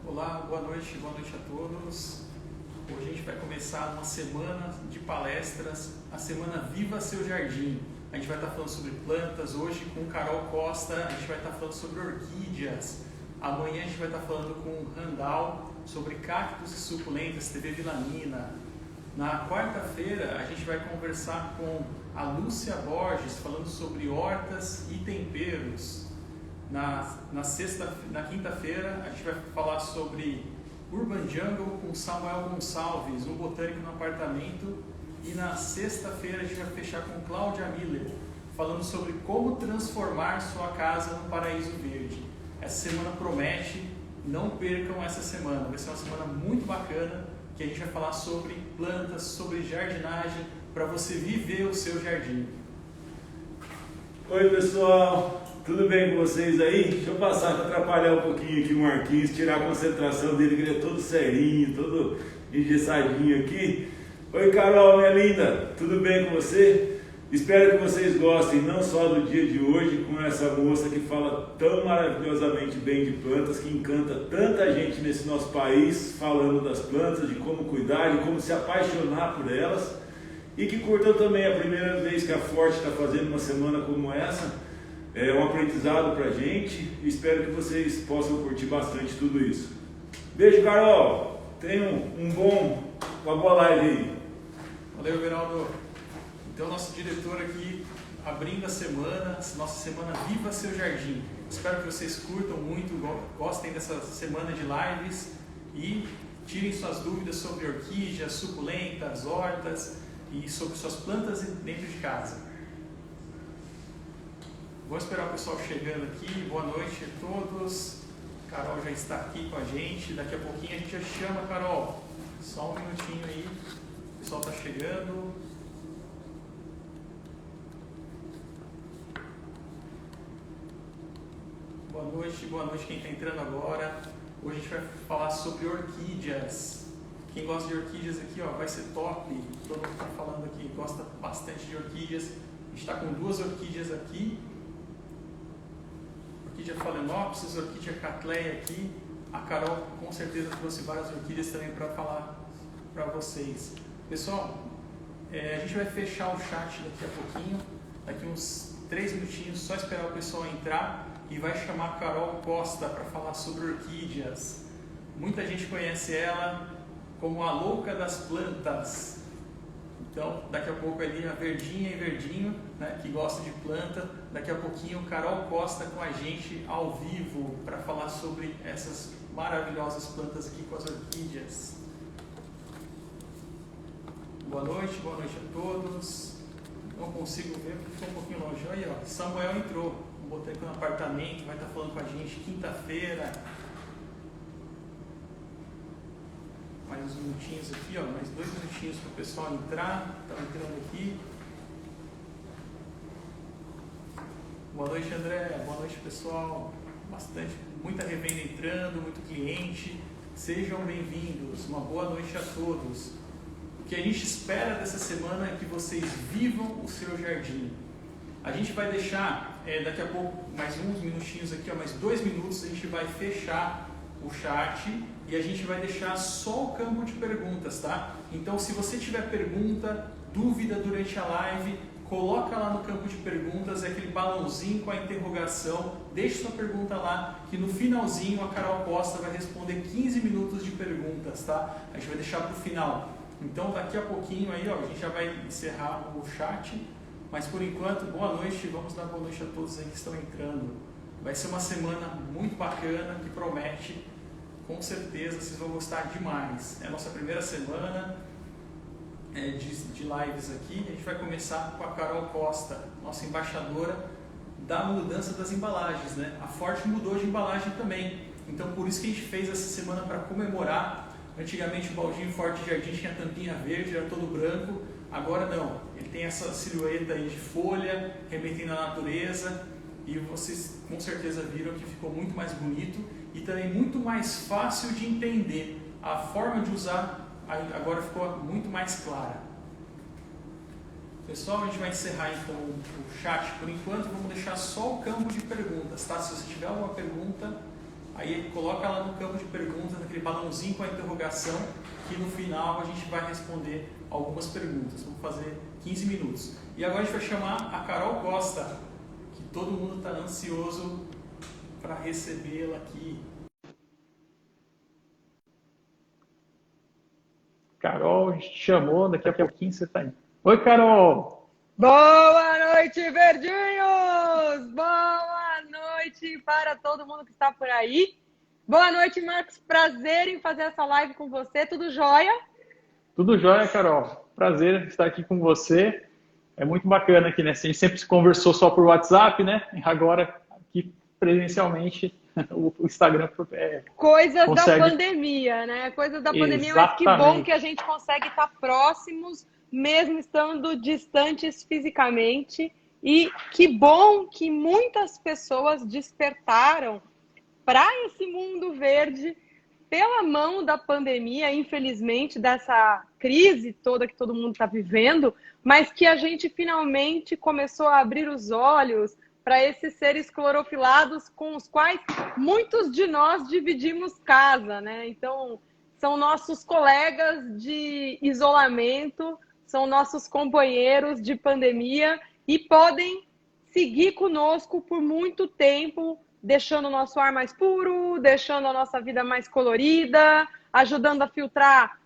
Olá, boa noite a todos. Hoje a gente vai começar uma semana de palestras, a semana Viva Seu Jardim. A gente vai estar falando sobre plantas, hoje com Carol Costa a gente vai estar falando sobre orquídeas. Amanhã a gente vai estar falando com Randall sobre cactos e suculentas, TV Vilamina. Na quarta-feira a gente vai conversar com a Lúcia Borges falando sobre hortas e temperos. Na quinta-feira a gente vai falar sobre Urban Jungle com Samuel Gonçalves, um botânico no apartamento. E na sexta-feira a gente vai fechar com Cláudia Miller, falando sobre como transformar sua casa num paraíso verde. Essa semana promete, não percam essa semana, vai ser uma semana muito bacana, que a gente vai falar sobre plantas, sobre jardinagem, para você viver o seu jardim. Oi pessoal, tudo bem com vocês aí? Deixa eu passar para atrapalhar um pouquinho aqui o Marquinhos, tirar a concentração dele, que ele é todo serinho, todo engessadinho aqui. Oi Carol, minha linda, tudo bem com você? Espero que vocês gostem não só do dia de hoje com essa moça que fala tão maravilhosamente bem de plantas, que encanta tanta gente nesse nosso país, falando das plantas, de como cuidar, de como se apaixonar por elas, e que curtam também a primeira vez que a Forte está fazendo uma semana como essa. É um aprendizado pra gente e espero que vocês possam curtir bastante tudo isso. Beijo, Carol! Tenham uma boa live aí. Valeu, Veraldo. Então, nosso diretor aqui abrindo a semana, nossa semana Viva Seu Jardim. Espero que vocês curtam muito, gostem dessa semana de lives e tirem suas dúvidas sobre orquídeas, suculentas, hortas e sobre suas plantas dentro de casa. Vou esperar o pessoal chegando aqui. Boa noite a todos. Carol já está aqui com a gente. Daqui a pouquinho a gente já chama a Carol. Só um minutinho aí. O pessoal está chegando. Boa noite quem está entrando agora. Hoje a gente vai falar sobre orquídeas. Quem gosta de orquídeas aqui, ó, vai ser top. Todo mundo está falando aqui, gosta bastante de orquídeas. A gente está com duas orquídeas aqui. Orquídea Phalaenopsis, orquídea Cattleya aqui. A Carol com certeza trouxe várias orquídeas também para falar para vocês. Pessoal, a gente vai fechar o chat daqui a pouquinho, daqui uns 3 minutinhos, só esperar o pessoal entrar e vai chamar a Carol Costa para falar sobre orquídeas. Muita gente conhece ela como a louca das plantas. Então, daqui a pouco ali a Verdinha e Verdinho, né, que gosta de planta, daqui a pouquinho Carol Costa com a gente ao vivo para falar sobre essas maravilhosas plantas aqui com as orquídeas. Boa noite a todos. Não consigo ver porque ficou um pouquinho longe. Aí, ó, Samuel entrou, um botânico no apartamento, vai estar falando com a gente quinta-feira. Mais uns minutinhos aqui, ó, mais 2 minutinhos para o pessoal entrar. Estão entrando aqui. Boa noite, André. Boa noite, pessoal. Muita revenda entrando, muito cliente. Sejam bem-vindos. Uma boa noite a todos. O que a gente espera dessa semana é que vocês vivam o seu jardim. A gente vai deixar, daqui a pouco, mais uns minutinhos aqui, ó, mais 2 minutos, a gente vai fechar o chat e a gente vai deixar só o campo de perguntas, tá? Então, se você tiver pergunta, dúvida durante a live, coloca lá no campo de perguntas, aquele balãozinho com a interrogação, deixe sua pergunta lá, que no finalzinho a Carol Costa vai responder 15 minutos de perguntas, tá? A gente vai deixar para o final. Então, daqui a pouquinho aí, ó, a gente já vai encerrar o chat, mas por enquanto, boa noite, vamos dar boa noite a todos aí que estão entrando. Vai ser uma semana muito bacana, que promete, com certeza vocês vão gostar demais. É a nossa primeira semana de lives aqui. A gente vai começar com a Carol Costa, nossa embaixadora da mudança das embalagens, né? A Forte mudou de embalagem também, então por isso que a gente fez essa semana para comemorar. Antigamente o baldinho Forte Jardim tinha tampinha verde, era todo branco, agora não, ele tem essa silhueta aí de folha, remetendo à natureza, e vocês com certeza viram que ficou muito mais bonito e também muito mais fácil de entender. A forma de usar agora ficou muito mais clara. Pessoal, a gente vai encerrar então o chat por enquanto, vamos deixar só o campo de perguntas, tá? Se você tiver alguma pergunta, Aí coloca lá no campo de perguntas, naquele balãozinho com a interrogação, que no final a gente vai responder algumas perguntas. Vamos fazer 15 minutos. E agora a gente vai chamar a Carol Costa, que todo mundo está ansioso para recebê-la aqui. Carol, a gente chamou, daqui a pouquinho você está aí. Oi, Carol! Boa noite, verdinhos! Boa noite para todo mundo que está por aí. Boa noite, Marcos. Prazer em fazer essa live com você. Tudo jóia? Tudo jóia, Carol. Prazer estar aqui com você. É muito bacana aqui, né? A gente sempre se conversou só por WhatsApp, né? Agora, aqui presencialmente, o Instagram coisas consegue... da pandemia, né? Coisas da pandemia, Exatamente. Mas que bom que a gente consegue estar próximos, mesmo estando distantes fisicamente. E que bom que muitas pessoas despertaram para esse mundo verde pela mão da pandemia, infelizmente, dessa crise toda que todo mundo está vivendo, mas que a gente finalmente começou a abrir os olhos para esses seres clorofilados com os quais muitos de nós dividimos casa, né? Então, são nossos colegas de isolamento, são nossos companheiros de pandemia e podem seguir conosco por muito tempo, deixando o nosso ar mais puro, deixando a nossa vida mais colorida, ajudando a filtrar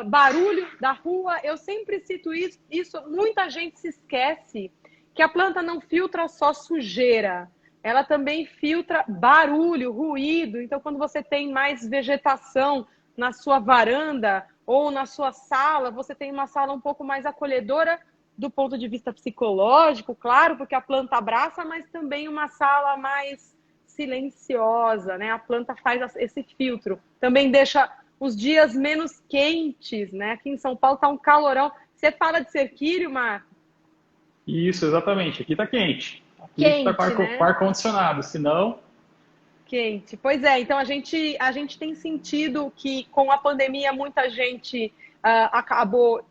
barulho da rua. Eu sempre cito isso, muita gente se esquece que a planta não filtra só sujeira, ela também filtra barulho, ruído. Então, quando você tem mais vegetação na sua varanda ou na sua sala, você tem uma sala um pouco mais acolhedora do ponto de vista psicológico, claro, porque a planta abraça, mas também uma sala mais silenciosa, né? A planta faz esse filtro. Também deixa os dias menos quentes, né? Aqui em São Paulo tá um calorão. Você fala de cerquilho, Marco? Isso, exatamente. Aqui tá quente. Aqui quente, tá com ar-condicionado, senão... Quente. Pois é, então a gente tem sentido que com a pandemia muita gente acabou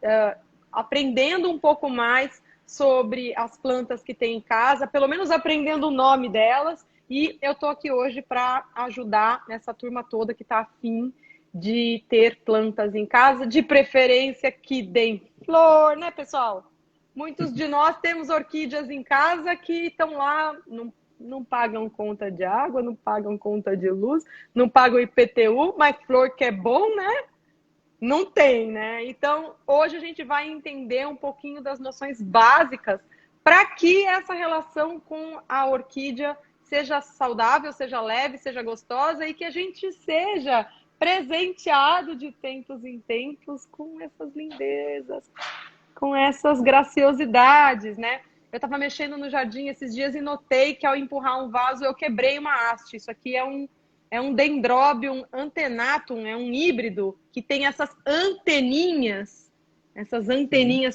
aprendendo um pouco mais sobre as plantas que tem em casa, pelo menos aprendendo o nome delas, e eu tô aqui hoje para ajudar essa turma toda que tá afim de ter plantas em casa, de preferência que deem flor, né, pessoal? Muitos de nós temos orquídeas em casa que estão lá, não pagam conta de água, não pagam conta de luz, não pagam IPTU, mas flor que é bom, né? Não tem, né? Então, hoje a gente vai entender um pouquinho das noções básicas para que essa relação com a orquídea seja saudável, seja leve, seja gostosa e que a gente seja presenteado de tempos em tempos com essas lindezas, com essas graciosidades, né? Eu estava mexendo no jardim esses dias e notei que ao empurrar um vaso eu quebrei uma haste. Isso aqui é um Dendrobium antenatum, é um híbrido que tem essas anteninhas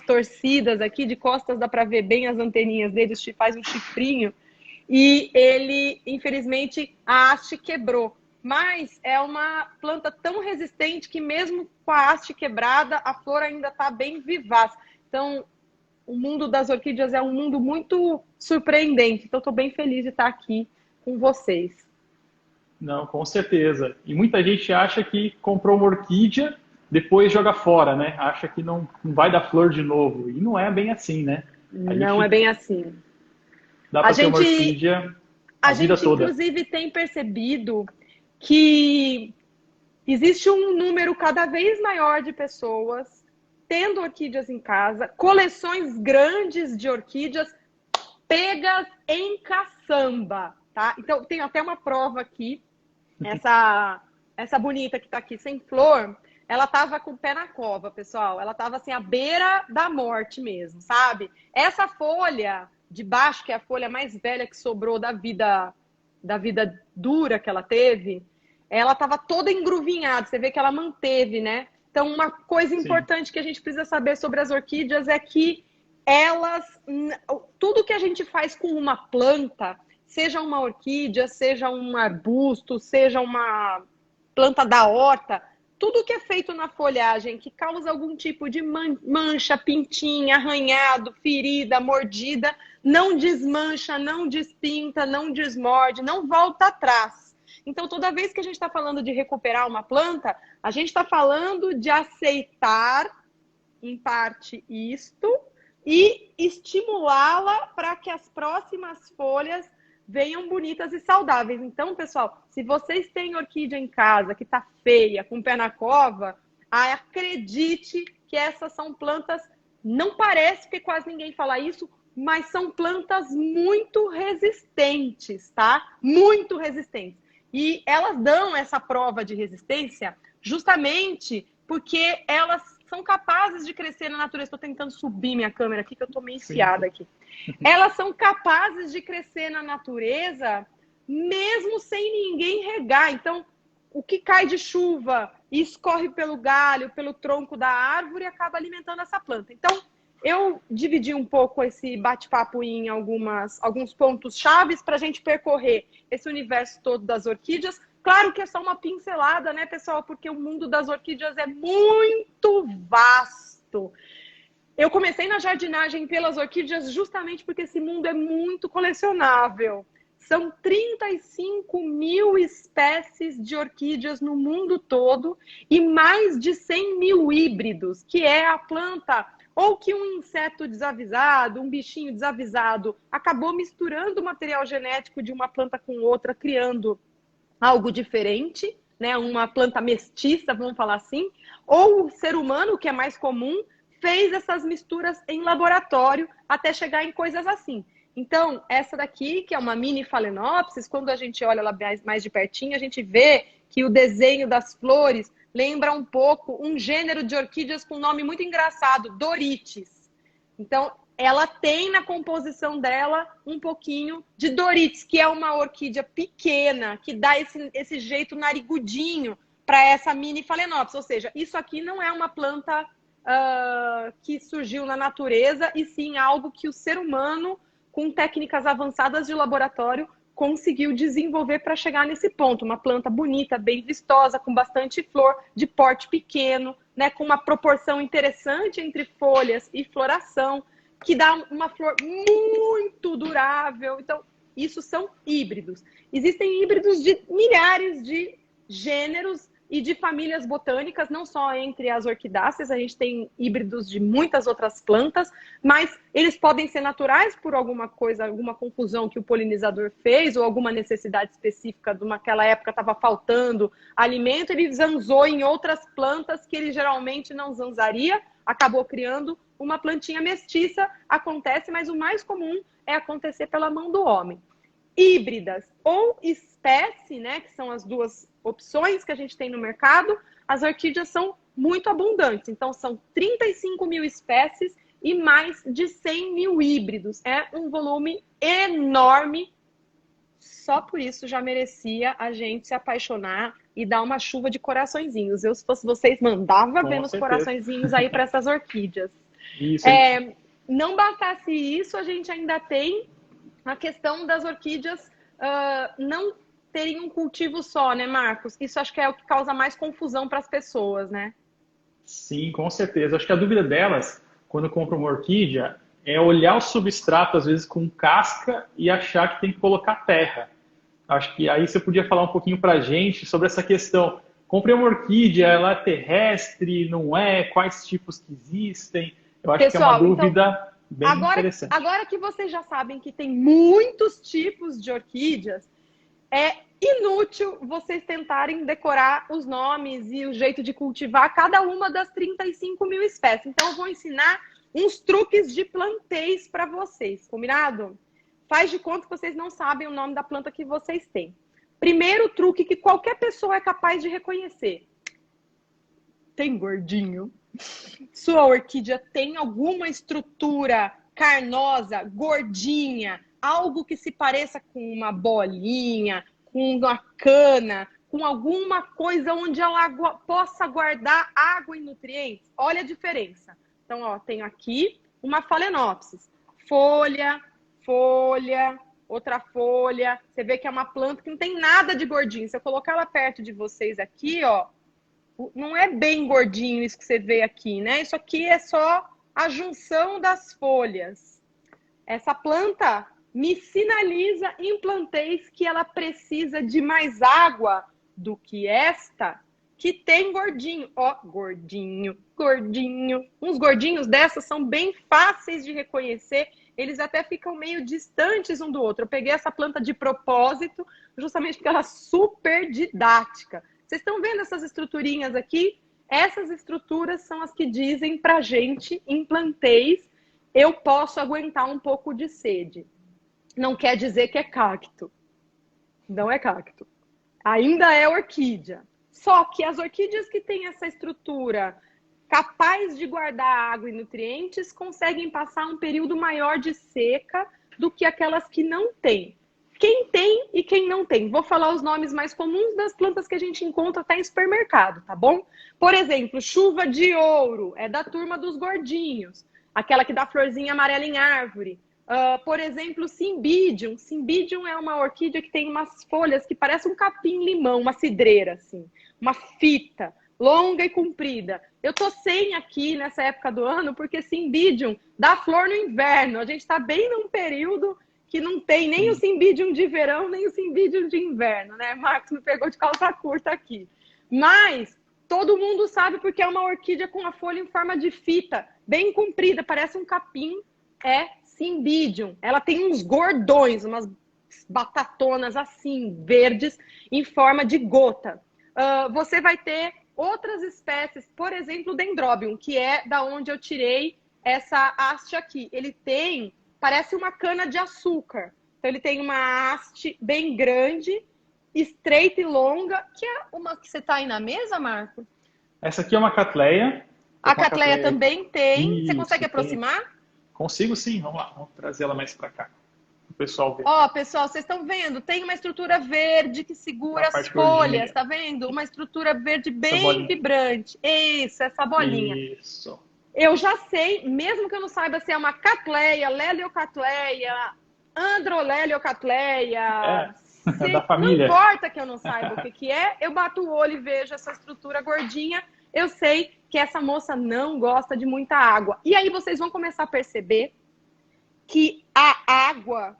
torcidas aqui, de costas dá para ver bem as anteninhas dele, faz um chifrinho. E ele, infelizmente, a haste quebrou. Mas é uma planta tão resistente que mesmo com a haste quebrada, a flor ainda está bem vivaz. Então, o mundo das orquídeas é um mundo muito surpreendente. Então, estou bem feliz de estar aqui com vocês. Não, com certeza. E muita gente acha que comprou uma orquídea, depois joga fora, né? Acha que não vai dar flor de novo. E não é bem assim, né? Não é bem assim. Dá para ter uma orquídea a vida toda. Inclusive, tem percebido que existe um número cada vez maior de pessoas tendo orquídeas em casa, coleções grandes de orquídeas pegas em caçamba, tá? Então, tem até uma prova aqui. Essa bonita que tá aqui sem flor, ela tava com o pé na cova, pessoal. Ela tava assim, à beira da morte mesmo, sabe? Essa folha de baixo, que é a folha mais velha que sobrou da vida dura que ela teve, ela tava toda engruvinhada. Você vê que ela manteve, né? Então, uma coisa importante que a gente precisa saber sobre as orquídeas é que tudo que a gente faz com uma planta, seja uma orquídea, seja um arbusto, seja uma planta da horta, tudo que é feito na folhagem que causa algum tipo de mancha, pintinha, arranhado, ferida, mordida, não desmancha, não despinta, não desmorde, não volta atrás. Então, toda vez que a gente está falando de recuperar uma planta, a gente está falando de aceitar, em parte, isto e estimulá-la para que as próximas folhas venham bonitas e saudáveis. Então, pessoal, se vocês têm orquídea em casa que está feia, com pé na cova, acredite que essas são plantas, não parece, porque quase ninguém fala isso, mas são plantas muito resistentes, tá? Muito resistentes. E elas dão essa prova de resistência justamente porque elas são capazes de crescer na natureza. Estou tentando subir minha câmera aqui, que eu estou meio enfiada aqui. Elas são capazes de crescer na natureza mesmo sem ninguém regar. Então, o que cai de chuva e escorre pelo galho, pelo tronco da árvore, acaba alimentando essa planta. Então, eu dividi um pouco esse bate-papo em alguns pontos chaves para a gente percorrer esse universo todo das orquídeas. Claro que é só uma pincelada, né, pessoal? Porque o mundo das orquídeas é muito vasto. Eu comecei na jardinagem pelas orquídeas justamente porque esse mundo é muito colecionável. São 35 mil espécies de orquídeas no mundo todo e mais de 100 mil híbridos, que é a planta ou que um inseto desavisado, um bichinho desavisado, acabou misturando o material genético de uma planta com outra, criando algo diferente, né? Uma planta mestiça, vamos falar assim, ou o ser humano, que é mais comum, fez essas misturas em laboratório até chegar em coisas assim. Então, essa daqui, que é uma mini Phalaenopsis, quando a gente olha ela mais de pertinho, a gente vê que o desenho das flores lembra um pouco um gênero de orquídeas com um nome muito engraçado, Dorites. Então, ela tem na composição dela um pouquinho de Dorites, que é uma orquídea pequena, que dá esse jeito narigudinho para essa mini Phalaenopsis. Ou seja, isso aqui não é uma planta que surgiu na natureza, e sim algo que o ser humano, com técnicas avançadas de laboratório, conseguiu desenvolver para chegar nesse ponto. Uma planta bonita, bem vistosa, com bastante flor, de porte pequeno, né, com uma proporção interessante entre folhas e floração, que dá uma flor muito durável. Então, isso são híbridos. Existem híbridos de milhares de gêneros e de famílias botânicas, não só entre as orquidáceas, a gente tem híbridos de muitas outras plantas, mas eles podem ser naturais por alguma coisa, alguma confusão que o polinizador fez, ou alguma necessidade específica de naquela época estava faltando alimento, ele zanzou em outras plantas que ele geralmente não zanzaria, acabou criando uma plantinha mestiça, acontece, mas o mais comum é acontecer pela mão do homem. Híbridas ou espécie, né, que são as duas opções que a gente tem no mercado, as orquídeas são muito abundantes. Então, são 35 mil espécies e mais de 100 mil híbridos. É um volume enorme. Só por isso já merecia a gente se apaixonar e dar uma chuva de coraçõezinhos. Eu, se fosse vocês, mandava ver nos coraçõezinhos aí para essas orquídeas. Isso. Não bastasse isso, a gente ainda tem a questão das orquídeas não terem um cultivo só, né, Marcos? Isso acho que é o que causa mais confusão para as pessoas, né? Sim, com certeza. Acho que a dúvida delas, quando compram uma orquídea, é olhar o substrato, às vezes, com casca e achar que tem que colocar terra. Acho que aí você podia falar um pouquinho para a gente sobre essa questão. Comprei uma orquídea, ela é terrestre, não é? Quais tipos que existem? Eu acho Pessoal, que é uma dúvida bem interessante. Agora que vocês já sabem que tem muitos tipos de orquídeas, é inútil vocês tentarem decorar os nomes e o jeito de cultivar cada uma das 35 mil espécies. Então, eu vou ensinar uns truques de plantéis para vocês, combinado? Faz de conta que vocês não sabem o nome da planta que vocês têm. Primeiro truque que qualquer pessoa é capaz de reconhecer. Tem gordinho? Sua orquídea tem alguma estrutura carnosa, gordinha, algo que se pareça com uma bolinha, com uma cana, com alguma coisa onde ela possa guardar água e nutrientes? Olha a diferença. Então, ó, tenho aqui uma Phalaenopsis. Folha, folha, outra folha. Você vê que é uma planta que não tem nada de gordinho. Se eu colocar ela perto de vocês aqui, ó, não é bem gordinho isso que você vê aqui, né? Isso aqui é só a junção das folhas. Essa planta me sinaliza em plantéis que ela precisa de mais água do que esta, que tem gordinho. Ó, gordinho, gordinho. Uns gordinhos dessas são bem fáceis de reconhecer, eles até ficam meio distantes um do outro. Eu peguei essa planta de propósito, justamente porque ela é super didática. Vocês estão vendo essas estruturinhas aqui? Essas estruturas são as que dizem pra gente, em plantéis, eu posso aguentar um pouco de sede. Não quer dizer que é cacto. Não é cacto. Ainda é orquídea. Só que as orquídeas que têm essa estrutura capaz de guardar água e nutrientes conseguem passar um período maior de seca do que aquelas que não têm. Quem tem e quem não tem. Vou falar os nomes mais comuns das plantas que a gente encontra até em supermercado, tá bom? Por exemplo, chuva de ouro, é da turma dos gordinhos. Aquela que dá florzinha amarela em árvore. Por exemplo, Cymbidium. Cymbidium é uma orquídea que tem umas folhas que parecem um capim-limão, uma cidreira, assim. Uma fita, longa e comprida. Eu tô sem aqui nessa época do ano, porque Cymbidium dá flor no inverno. A gente está bem num período que não tem nem o Cymbidium de verão, nem o Cymbidium de inverno, né? Marcos me pegou de calça curta aqui. Mas todo mundo sabe porque é uma orquídea com a folha em forma de fita, bem comprida, parece um capim, é Cymbidium. Ela tem uns gordões, umas batatonas assim, verdes, em forma de gota. Você vai ter outras espécies, por exemplo, o Dendrobium, que é da onde eu tirei essa haste aqui. Ele tem, parece uma cana de açúcar. Então ele tem uma haste bem grande, estreita e longa, que é uma que você está aí na mesa, Marco? Essa aqui é uma catleia. A catleia também tem. Isso, você consegue aproximar? Consigo sim, vamos lá, vamos trazer ela mais para cá. O pessoal vê. Ó, pessoal, vocês estão vendo? Tem uma estrutura verde que segura as folhas, tá vendo? Uma estrutura verde bem vibrante. Isso, essa bolinha. Isso. Eu já sei, mesmo que eu não saiba se é uma catleia, leliocatleia, androleliocatleia, da família. Não importa que eu não saiba o que é, eu bato o olho e vejo essa estrutura gordinha, eu sei que essa moça não gosta de muita água. E aí vocês vão começar a perceber que a água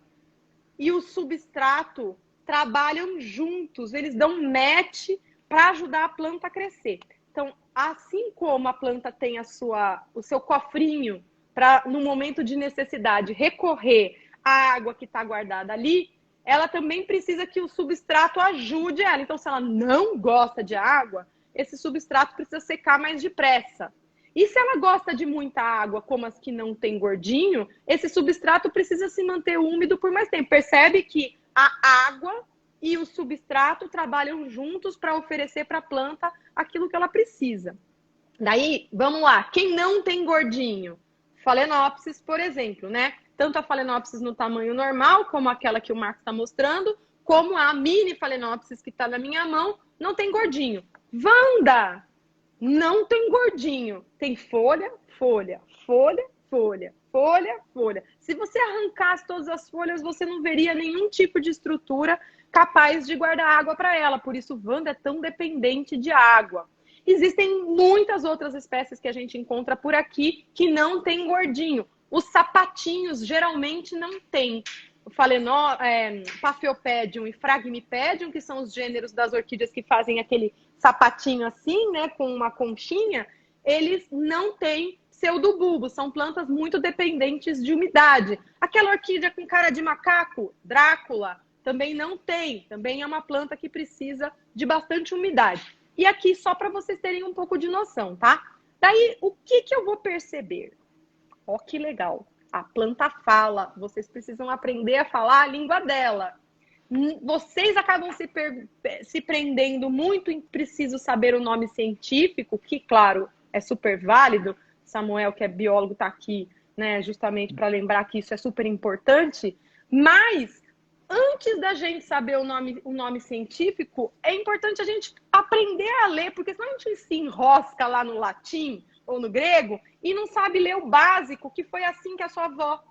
e o substrato trabalham juntos, eles dão match para ajudar a planta a crescer. Então, assim como a planta tem o seu cofrinho para, no momento de necessidade, recorrer à água que está guardada ali, ela também precisa que o substrato ajude ela. Então, se ela não gosta de água, esse substrato precisa secar mais depressa. E se ela gosta de muita água, como as que não tem gordinho, esse substrato precisa se manter úmido por mais tempo. Percebe que a água e o substrato trabalham juntos para oferecer para a planta aquilo que ela precisa. Daí, vamos lá. Quem não tem gordinho? Phalaenopsis, por exemplo, né? Tanto a Phalaenopsis no tamanho normal, como aquela que o Marcos está mostrando, como a mini Phalaenopsis que está na minha mão, não tem gordinho. Wanda! Não tem gordinho. Tem folha, folha, folha, folha, folha, folha. Se você arrancasse todas as folhas, você não veria nenhum tipo de estrutura capaz de guardar água para ela. Por isso, Wanda é tão dependente de água. Existem muitas outras espécies que a gente encontra por aqui que não tem gordinho. Os sapatinhos geralmente não tem. O Paphiopedium e Phragmipedium, que são os gêneros das orquídeas que fazem aquele sapatinho assim, né, com uma conchinha, eles não têm pseudobulbo, são plantas muito dependentes de umidade. Aquela orquídea com cara de macaco, Drácula, também não tem, também é uma planta que precisa de bastante umidade. E aqui, só para vocês terem um pouco de noção, tá? Daí, o que eu vou perceber? Ó, que legal. A planta fala, vocês precisam aprender a falar a língua dela. Vocês acabam se prendendo muito em preciso saber o nome científico, que, claro, é super válido. Samuel, que é biólogo, está aqui, né, justamente para lembrar que isso é super importante. Mas, antes da gente saber o nome científico, é importante a gente aprender a ler, porque senão a gente se enrosca lá no latim ou no grego e não sabe ler o básico, que foi assim que a sua avó,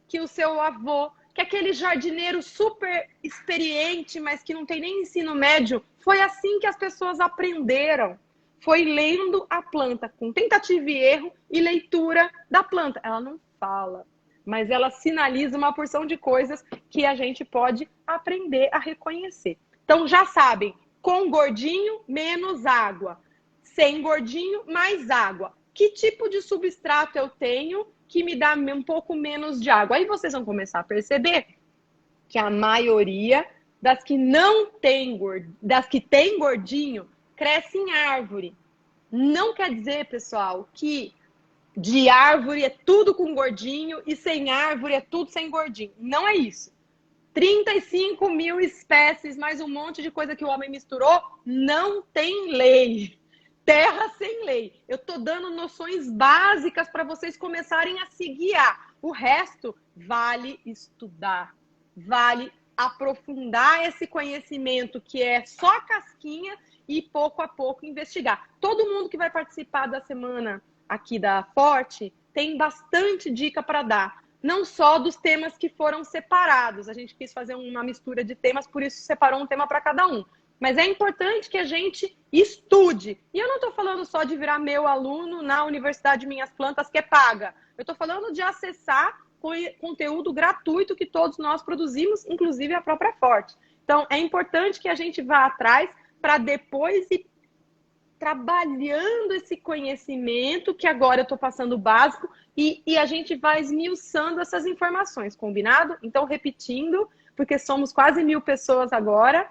que o seu avô, que aquele jardineiro super experiente, mas que não tem nem ensino médio, foi assim que as pessoas aprenderam. Foi lendo a planta, com tentativa e erro e leitura da planta. Ela não fala, mas ela sinaliza uma porção de coisas que a gente pode aprender a reconhecer. Então já sabem, com gordinho, menos água. Sem gordinho, mais água. Que tipo de substrato eu tenho que me dá um pouco menos de água? Aí vocês vão começar a perceber que a maioria das que não tem das que tem gordinho, cresce em árvore. Não quer dizer, pessoal, que de árvore é tudo com gordinho e sem árvore é tudo sem gordinho. Não é isso. 35 mil espécies, mais um monte de coisa que o homem misturou, não tem lei. Terra sem lei. Eu estou dando noções básicas para vocês começarem a se guiar. O resto vale estudar, vale aprofundar esse conhecimento que é só casquinha e pouco a pouco investigar. Todo mundo que vai participar da semana aqui da Forte tem bastante dica para dar. Não só dos temas que foram separados. A gente quis fazer uma mistura de temas, por isso separou um tema para cada um. Mas é importante que a gente estude. E eu não estou falando só de virar meu aluno na Universidade Minhas Plantas, que é paga. Eu estou falando de acessar conteúdo gratuito que todos nós produzimos, inclusive a própria Forte. Então, é importante que a gente vá atrás para depois ir trabalhando esse conhecimento, que agora eu estou passando o básico, e a gente vai esmiuçando essas informações, combinado? Então, repetindo, porque somos quase 1000 pessoas agora,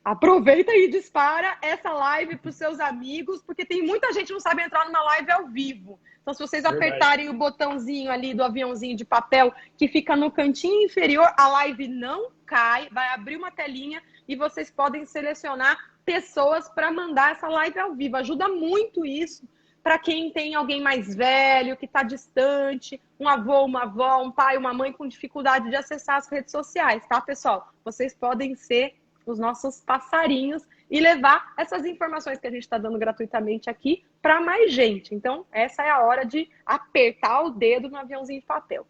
aproveita e dispara essa live para os seus amigos, porque tem muita gente que não sabe entrar numa live ao vivo. Então, se vocês apertarem o botãozinho ali do aviãozinho de papel, que fica no cantinho inferior, a live não cai, vai abrir uma telinha e vocês podem selecionar pessoas para mandar essa live ao vivo. Ajuda muito isso para quem tem alguém mais velho, que está distante, um avô, uma avó, um pai, uma mãe com dificuldade de acessar as redes sociais, tá, pessoal? Vocês podem ser os nossos passarinhos e levar essas informações que a gente está dando gratuitamente aqui para mais gente. Então, essa é a hora de apertar o dedo no aviãozinho de papel.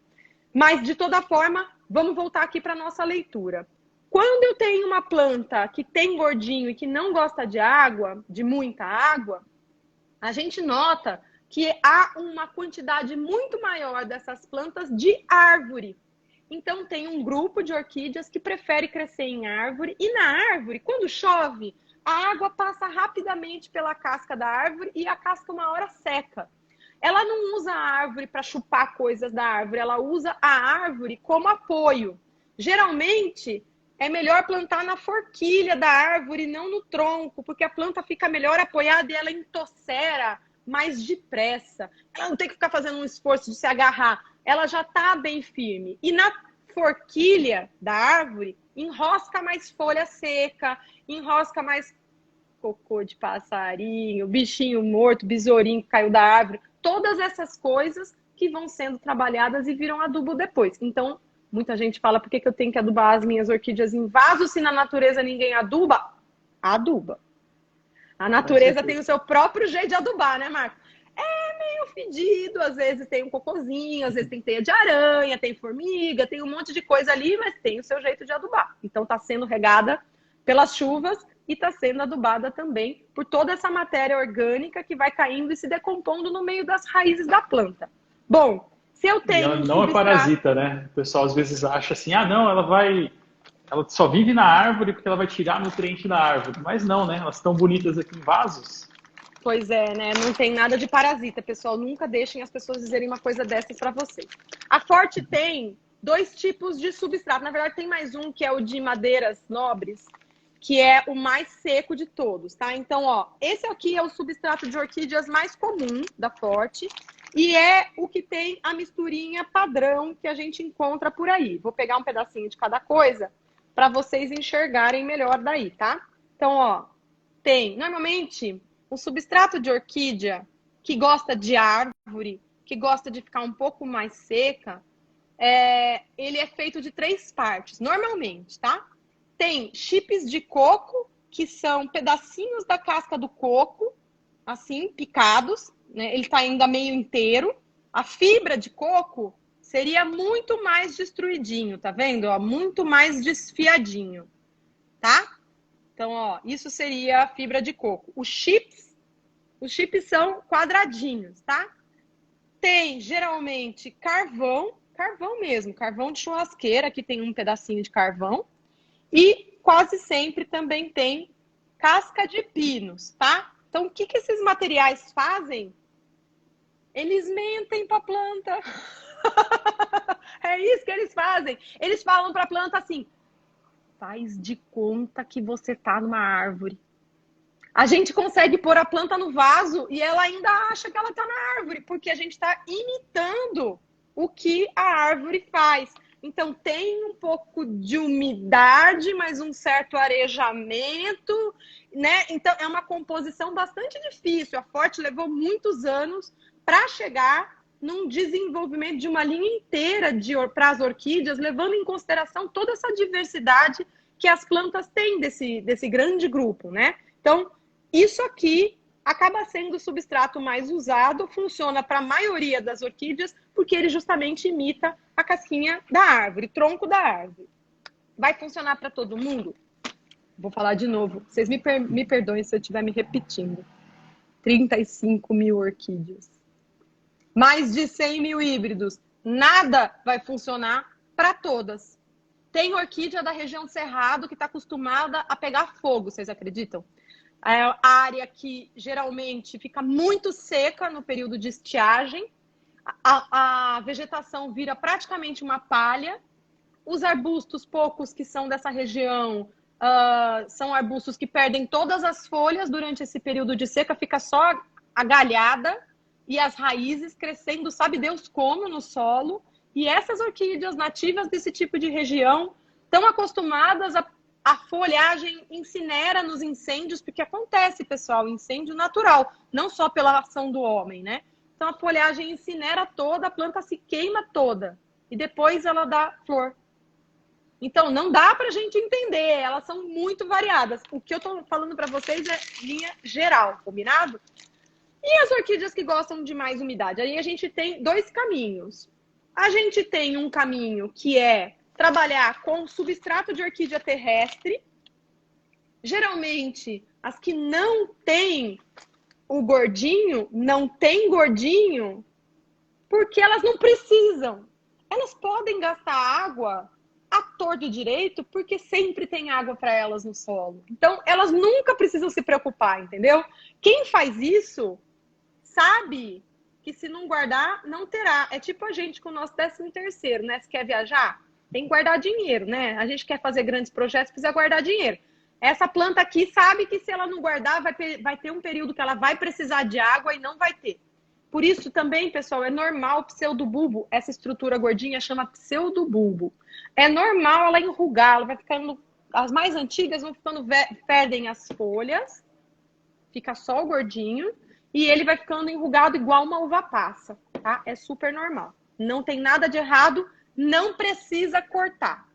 Mas, de toda forma, vamos voltar aqui para a nossa leitura. Quando eu tenho uma planta que tem gordinho e que não gosta de água, de muita água, a gente nota que há uma quantidade muito maior dessas plantas de árvore. Então, tem um grupo de orquídeas que prefere crescer em árvore. E na árvore, quando chove, a água passa rapidamente pela casca da árvore e a casca uma hora seca. Ela não usa a árvore para chupar coisas da árvore, ela usa a árvore como apoio. Geralmente, é melhor plantar na forquilha da árvore, não no tronco, porque a planta fica melhor apoiada e ela entossera mais depressa. Ela não tem que ficar fazendo um esforço de se agarrar. Ela já está bem firme. E na forquilha da árvore, enrosca mais folha seca, enrosca mais cocô de passarinho, bichinho morto, besourinho que caiu da árvore. Todas essas coisas que vão sendo trabalhadas e viram adubo depois. Então, muita gente fala, por que eu tenho que adubar as minhas orquídeas em vaso se na natureza ninguém aduba? Aduba. A natureza tem o seu próprio jeito de adubar, né, Marcos? É meio fedido, às vezes tem um cocôzinho, às vezes tem teia de aranha, tem formiga, tem um monte de coisa ali, mas tem o seu jeito de adubar. Então está sendo regada pelas chuvas e está sendo adubada também por toda essa matéria orgânica que vai caindo e se decompondo no meio das raízes da planta. Bom, se eu tenho... Ela não é parasita, né? O pessoal às vezes acha assim, ah, não, ela só vive na árvore porque ela vai tirar nutriente da árvore. Mas não, né? Elas estão bonitas aqui em vasos. Pois é, né? Não tem nada de parasita, pessoal. Nunca deixem as pessoas dizerem uma coisa dessas para vocês. A Forte tem 2 tipos de substrato. Na verdade, tem mais um, que é o de madeiras nobres, que é o mais seco de todos, tá? Então, ó, esse aqui é o substrato de orquídeas mais comum da Forte e é o que tem a misturinha padrão que a gente encontra por aí. Vou pegar um pedacinho de cada coisa para vocês enxergarem melhor daí, tá? Então, ó, tem, normalmente, um substrato de orquídea que gosta de árvore, que gosta de ficar um pouco mais seca, ele é feito de 3 partes, normalmente, tá? Tem chips de coco, que são pedacinhos da casca do coco, assim, picados, né? Ele tá ainda meio inteiro. A fibra de coco seria muito mais destruidinho, tá vendo? Ó, muito mais desfiadinho, tá? Então, ó, isso seria a fibra de coco. Os chips são quadradinhos, tá? Tem, geralmente, carvão, carvão mesmo, carvão de churrasqueira, que tem um pedacinho de carvão. E quase sempre também tem casca de pinos, tá? Então, o que esses materiais fazem? Eles mentem para a planta. É isso que eles fazem. Eles falam para a planta assim: faz de conta que você tá numa árvore. A gente consegue pôr a planta no vaso e ela ainda acha que ela tá na árvore, porque a gente está imitando o que a árvore faz. Então, tem um pouco de umidade, mas um certo arejamento, né? Então, é uma composição bastante difícil. A Forte levou muitos anos para chegar num desenvolvimento de uma linha inteira para as orquídeas, levando em consideração toda essa diversidade que as plantas têm desse grande grupo, né? Então, isso aqui acaba sendo o substrato mais usado, funciona para a maioria das orquídeas, porque ele justamente imita a casquinha da árvore, tronco da árvore. Vai funcionar para todo mundo? Vou falar de novo, vocês me perdoem se eu estiver me repetindo. 35 mil orquídeas. Mais de 100 mil híbridos. Nada vai funcionar para todas. Tem orquídea da região Cerrado que está acostumada a pegar fogo, vocês acreditam? É a área que geralmente fica muito seca no período de estiagem. A vegetação vira praticamente uma palha. Os arbustos, poucos que são dessa região, são arbustos que perdem todas as folhas durante esse período de seca, fica só a galhada e as raízes crescendo, sabe Deus como, no solo. E essas orquídeas nativas desse tipo de região estão acostumadas a folhagem incinera nos incêndios, porque acontece, pessoal, incêndio natural, não só pela ação do homem, né? Então a folhagem incinera toda, a planta se queima toda e depois ela dá flor. Então não dá pra gente entender, elas são muito variadas. O que eu tô falando para vocês é linha geral, combinado? E as orquídeas que gostam de mais umidade? Aí a gente tem dois caminhos. A gente tem um caminho que é trabalhar com substrato de orquídea terrestre. Geralmente, as que não têm o gordinho, não tem gordinho, porque elas não precisam. Elas podem gastar água à torto e direito, porque sempre tem água para elas no solo. Então, elas nunca precisam se preocupar, entendeu? Quem faz isso sabe que se não guardar, não terá. É tipo a gente com o nosso 13º, né? Se quer viajar, tem que guardar dinheiro, né? A gente quer fazer grandes projetos, precisa guardar dinheiro. Essa planta aqui sabe que se ela não guardar, vai ter um período que ela vai precisar de água e não vai ter. Por isso também, pessoal, é normal o pseudobulbo, essa estrutura gordinha chama pseudobulbo. É normal ela enrugar, ela vai ficando... As mais antigas vão ficando... Perdem as folhas, fica só o gordinho, e ele vai ficando enrugado igual uma uva passa, tá? É super normal. Não tem nada de errado, não precisa cortar.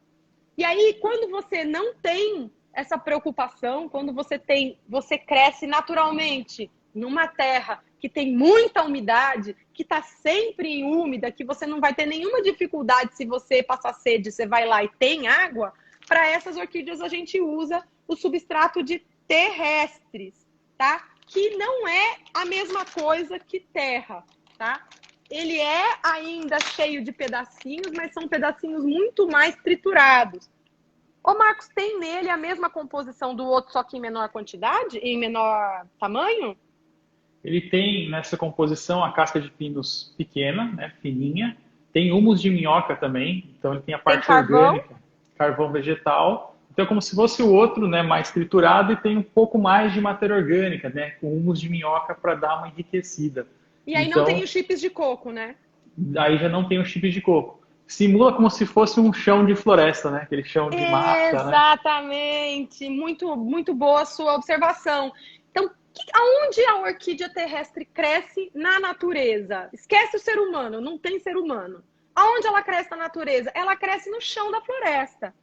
E aí, quando você não tem essa preocupação, quando você cresce naturalmente numa terra que tem muita umidade, que está sempre úmida, que você não vai ter nenhuma dificuldade se você passar sede, você vai lá e tem água, para essas orquídeas a gente usa o substrato de terrestres, tá? Que não é a mesma coisa que terra, tá? Ele é ainda cheio de pedacinhos, mas são pedacinhos muito mais triturados. Ô, Marcos, tem nele a mesma composição do outro, só que em menor quantidade, em menor tamanho? Ele tem nessa composição a casca de pinos pequena, né, fininha. Tem humus de minhoca também, então ele tem a parte orgânica, carvão vegetal. Então é como se fosse o outro, né, mais triturado e tem um pouco mais de matéria orgânica, né, com humus de minhoca para dar uma enriquecida. E aí então, não tem os chips de coco, né? Aí já não tem os chips de coco. Simula como se fosse um chão de floresta, né? Aquele chão de mata, exatamente. Né? Muito, muito boa a sua observação. Então, aonde a orquídea terrestre cresce na natureza? Esquece o ser humano, não tem ser humano. Aonde ela cresce na natureza? Ela cresce no chão da floresta.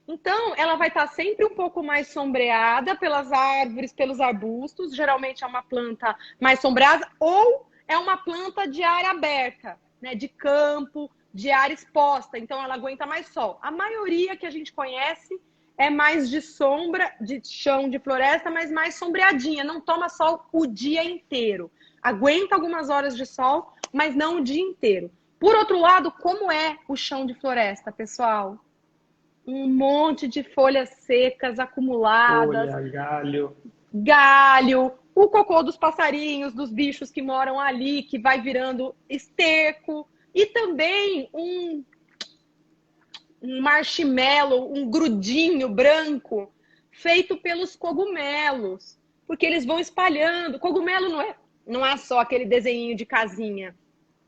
Então, ela vai estar sempre um pouco mais sombreada pelas árvores, pelos arbustos. Geralmente é uma planta mais sombreada ou é uma planta de área aberta, né? De campo, de área exposta. Então, ela aguenta mais sol. A maioria que a gente conhece é mais de sombra, de chão de floresta, mas mais sombreadinha. Não toma sol o dia inteiro. Aguenta algumas horas de sol, mas não o dia inteiro. Por outro lado, como é o chão de floresta, pessoal? Um monte de folhas secas acumuladas, Folha, galho. galho, o cocô dos passarinhos, dos bichos que moram ali, que vai virando esterco, e também um marshmallow, um grudinho branco feito pelos cogumelos, porque eles vão espalhando. Cogumelo não é só aquele desenho de casinha.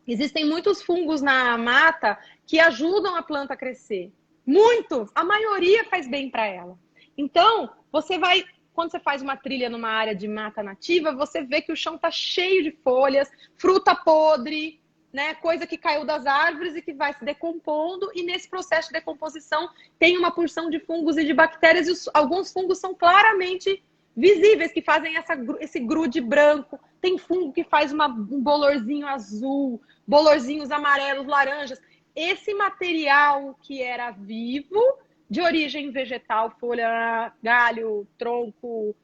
Existem muitos fungos na mata que ajudam a planta a crescer. Muitos! A maioria faz bem para ela. Então, quando você faz uma trilha numa área de mata nativa, você vê que o chão está cheio de folhas, fruta podre, né? Coisa que caiu das árvores e que vai se decompondo. E nesse processo de decomposição tem uma porção de fungos e de bactérias. E alguns fungos são claramente visíveis, que fazem esse grude branco. Tem fungo que faz um bolorzinho azul, bolorzinhos amarelos, laranjas. Esse material que era vivo, de origem vegetal, folha, galho, tronco,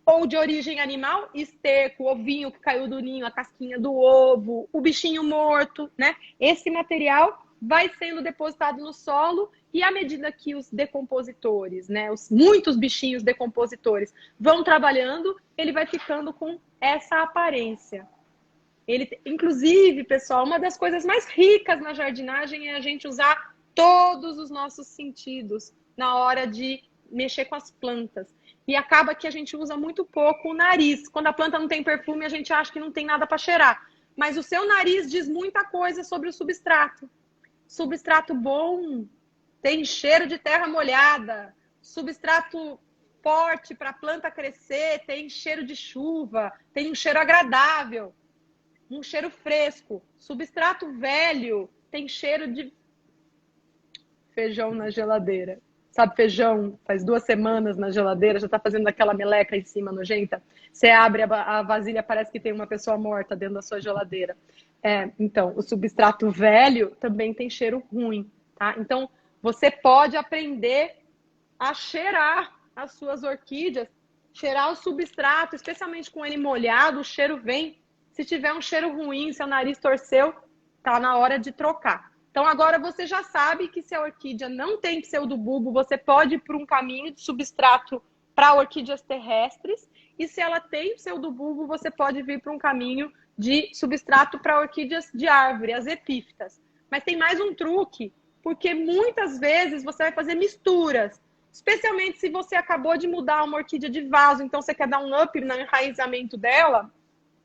ou de origem animal, esterco, ovinho que caiu do ninho, a casquinha do ovo, o bichinho morto, né? Esse material vai sendo depositado no solo e à medida que os decompositores, né, muitos bichinhos decompositores vão trabalhando, ele vai ficando com essa aparência. Inclusive, pessoal, uma das coisas mais ricas na jardinagem é a gente usar todos os nossos sentidos na hora de mexer com as plantas. E acaba que a gente usa muito pouco o nariz. Quando a planta não tem perfume, a gente acha que não tem nada para cheirar. Mas o seu nariz diz muita coisa sobre o substrato. Substrato bom tem cheiro de terra molhada. Substrato forte para a planta crescer tem cheiro de chuva, tem um cheiro agradável, um cheiro fresco. Substrato velho tem cheiro de feijão na geladeira. Sabe, feijão faz 2 semanas na geladeira, já tá fazendo aquela meleca em cima nojenta. Você abre a vasilha, parece que tem uma pessoa morta dentro da sua geladeira. Então, o substrato velho também tem cheiro ruim, tá? Então, você pode aprender a cheirar as suas orquídeas, cheirar o substrato, especialmente com ele molhado, o cheiro vem. Se tiver um cheiro ruim, seu nariz torceu, tá na hora de trocar. Então, agora você já sabe que se a orquídea não tem pseudobulbo, você pode ir por um caminho de substrato para orquídeas terrestres. E se ela tem pseudobulbo, você pode vir para um caminho de substrato para orquídeas de árvore, as epífitas. Mas tem mais um truque, porque muitas vezes você vai fazer misturas. Especialmente se você acabou de mudar uma orquídea de vaso, então você quer dar um up no enraizamento dela.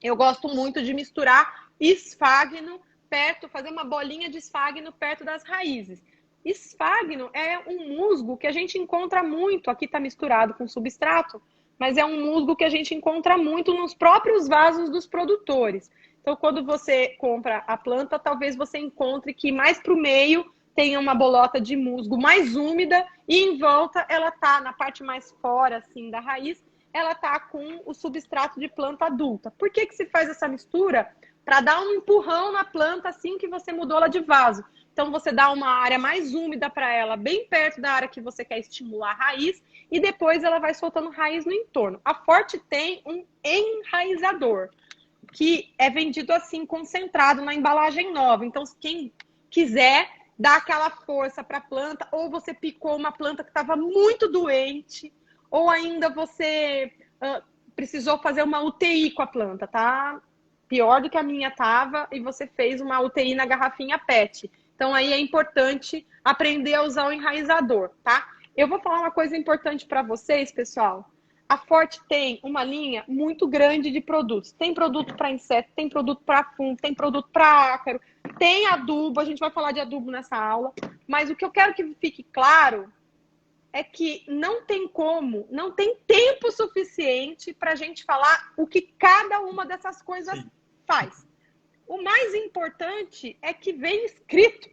Eu gosto muito de misturar esfagno fazer uma bolinha de esfagno perto das raízes. Esfagno é um musgo que a gente encontra muito, aqui está misturado com substrato, mas é um musgo que a gente encontra muito nos próprios vasos dos produtores. Então, quando você compra a planta, talvez você encontre que mais para o meio tenha uma bolota de musgo mais úmida e em volta ela tá na parte mais fora assim da raiz, ela tá com o substrato de planta adulta. Por que se faz essa mistura? Para dar um empurrão na planta assim que você mudou ela de vaso. Então, você dá uma área mais úmida para ela, bem perto da área que você quer estimular a raiz, e depois ela vai soltando raiz no entorno. A Forte tem um enraizador, que é vendido assim, concentrado na embalagem nova. Então, quem quiser dar aquela força para a planta, ou você picou uma planta que estava muito doente, ou ainda você precisou fazer uma UTI com a planta, tá? Pior do que a minha tava, e você fez uma UTI na garrafinha PET. Então, aí é importante aprender a usar o enraizador, tá? Eu vou falar uma coisa importante para vocês, pessoal. A Forte tem uma linha muito grande de produtos. Tem produto para inseto, tem produto para fungo, tem produto para ácaro, tem adubo, a gente vai falar de adubo nessa aula. Mas o que eu quero que fique claro é que não tem tempo suficiente para a gente falar o que cada uma dessas coisas faz. O mais importante é que vem escrito.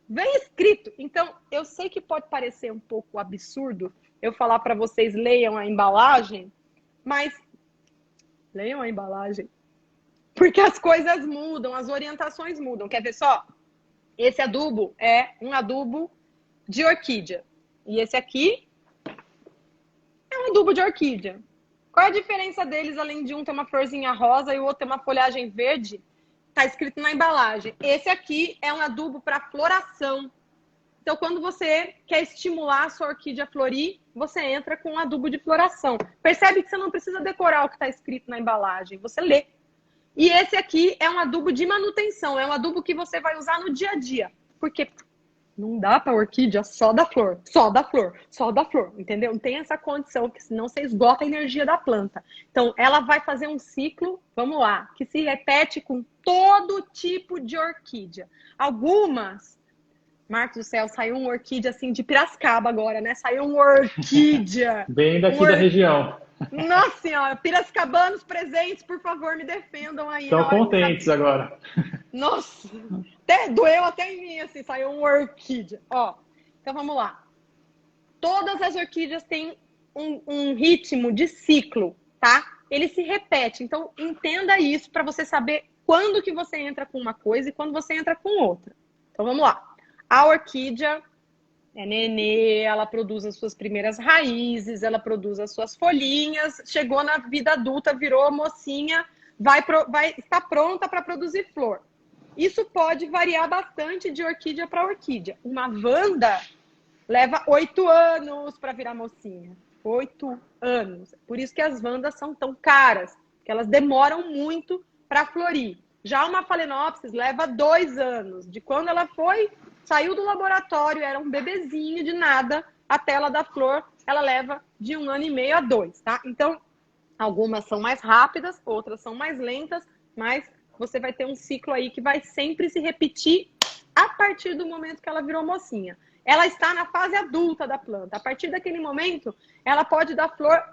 Vem escrito. Então, eu sei que pode parecer um pouco absurdo eu falar para vocês, leiam a embalagem, mas leiam a embalagem. Porque as coisas mudam, as orientações mudam. Quer ver só? Esse adubo é um adubo de orquídea. E esse aqui é um adubo de orquídea. Qual é a diferença deles, além de um ter uma florzinha rosa e o outro ter uma folhagem verde? Tá escrito na embalagem. Esse aqui é um adubo para floração. Então, quando você quer estimular a sua orquídea a florir, você entra com um adubo de floração. Percebe que você não precisa decorar o que está escrito na embalagem, você lê. E esse aqui é um adubo de manutenção, é um adubo que você vai usar no dia a dia. Porque não dá para orquídea só da flor, só da flor, só da flor, entendeu? Não tem essa condição, porque senão você esgota a energia da planta. Então, ela vai fazer um ciclo, vamos lá, que se repete com todo tipo de orquídea. Algumas... Marcos do céu, saiu uma orquídea assim de Piracicaba agora, né? Saiu uma orquídea. Bem daqui da região. Nossa senhora, piracicabanos presentes, por favor, me defendam aí. Estão contentes agora. Nossa, doeu até em mim, assim, saiu uma orquídea. Ó, então vamos lá. Todas as orquídeas têm um ritmo de ciclo, tá? Ele se repete. Então, entenda isso para você saber quando que você entra com uma coisa e quando você entra com outra. Então, vamos lá. A orquídea é nenê, ela produz as suas primeiras raízes, ela produz as suas folhinhas, chegou na vida adulta, virou mocinha, está pronta para produzir flor. Isso pode variar bastante de orquídea para orquídea. Uma vanda leva 8 anos para virar mocinha. 8 anos. Por isso que as vandas são tão caras, porque elas demoram muito para florir. Já uma phalaenopsis leva 2 anos, de quando ela saiu do laboratório, era um bebezinho de nada, até ela dar flor, ela leva de 1 ano e meio a 2, tá? Então, algumas são mais rápidas, outras são mais lentas, mas você vai ter um ciclo aí que vai sempre se repetir a partir do momento que ela virou mocinha. Ela está na fase adulta da planta. A partir daquele momento, ela pode dar flor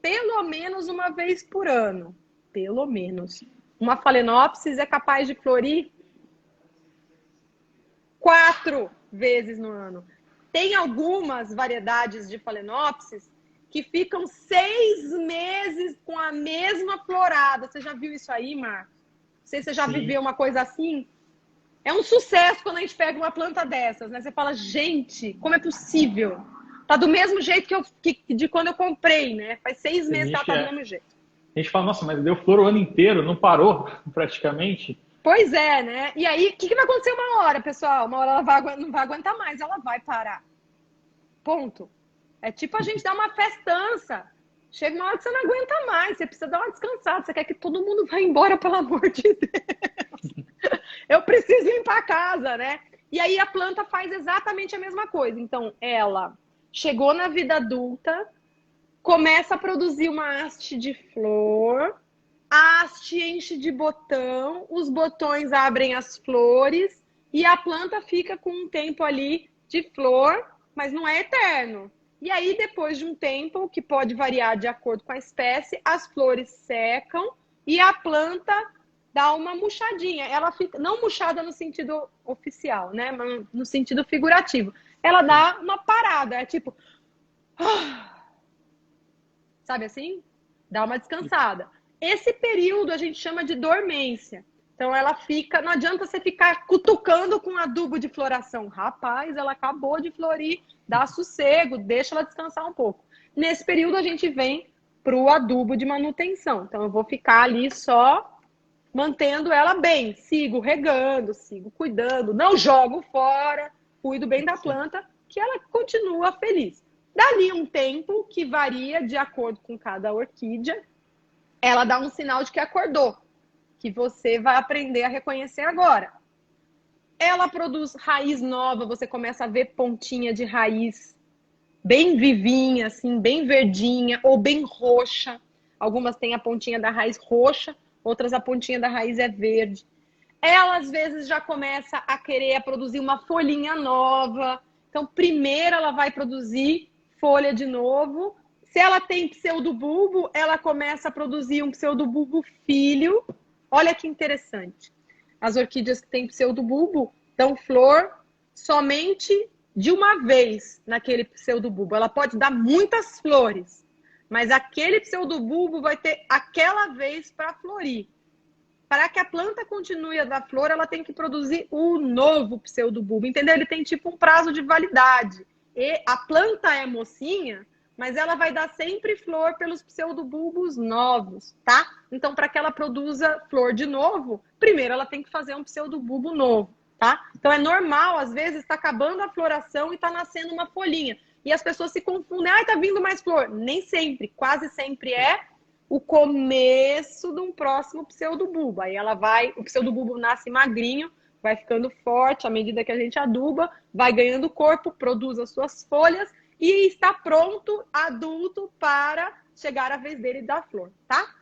pelo menos uma vez por ano. Pelo menos. Uma phalaenopsis é capaz de florir 4 vezes no ano. Tem algumas variedades de phalaenopsis que ficam 6 meses com a mesma florada. Você já viu isso aí, Marcos? Não sei se você já viveu uma coisa assim. É um sucesso quando a gente pega uma planta dessas, né? Você fala, gente, como é possível? Tá do mesmo jeito de quando eu comprei, né? Faz 6 meses que ela tá do mesmo jeito. A gente fala, nossa, mas deu flor o ano inteiro, não parou praticamente. Pois é, né? E aí, o que vai acontecer uma hora, pessoal? Uma hora ela não vai aguentar mais, ela vai parar. Ponto. É tipo a gente dar uma festança. Chega uma hora que você não aguenta mais, você precisa dar uma descansada, você quer que todo mundo vá embora, pelo amor de Deus. Eu preciso limpar a casa, né? E aí a planta faz exatamente a mesma coisa. Então, ela chegou na vida adulta, começa a produzir uma haste de flor, a haste enche de botão, os botões abrem as flores e a planta fica com um tempo ali de flor, mas não é eterno. E aí, depois de um tempo, que pode variar de acordo com a espécie, as flores secam e a planta dá uma murchadinha. Ela fica, não murchada no sentido oficial, né? Mas no sentido figurativo. Ela dá uma parada, é tipo... Sabe assim? Dá uma descansada. Esse período a gente chama de dormência. Então ela fica... Não adianta você ficar cutucando com adubo de floração. Rapaz, ela acabou de florir. Dá sossego, deixa ela descansar um pouco. Nesse período a gente vem para o adubo de manutenção. Então eu vou ficar ali só mantendo ela bem. Sigo regando, sigo cuidando. Não jogo fora. Cuido bem da planta, que ela continua feliz. Dali um tempo, que varia de acordo com cada orquídea, ela dá um sinal de que acordou, que você vai aprender a reconhecer agora. Ela produz raiz nova, você começa a ver pontinha de raiz bem vivinha, assim, bem verdinha ou bem roxa. Algumas têm a pontinha da raiz roxa, outras a pontinha da raiz é verde. Ela, às vezes, já começa a querer produzir uma folhinha nova. Então, primeiro ela vai produzir folha de novo. Se ela tem pseudobulbo, ela começa a produzir um pseudobulbo filho. Olha que interessante. As orquídeas que têm pseudobulbo dão flor somente de uma vez naquele pseudobulbo. Ela pode dar muitas flores, mas aquele pseudobulbo vai ter aquela vez para florir. Para que a planta continue a dar flor, ela tem que produzir o novo pseudobulbo. Entendeu? Ele tem tipo um prazo de validade. E a planta é mocinha, mas ela vai dar sempre flor pelos pseudobulbos novos, tá? Então, para que ela produza flor de novo, primeiro ela tem que fazer um pseudobulbo novo, tá? Então, é normal, às vezes, está acabando a floração e está nascendo uma folhinha. E as pessoas se confundem, tá vindo mais flor. Nem sempre, quase sempre é o começo de um próximo pseudobulbo. Aí o pseudobulbo nasce magrinho, vai ficando forte à medida que a gente aduba, vai ganhando corpo, produz as suas folhas e está pronto, adulto, para chegar a vez dele dar flor, tá?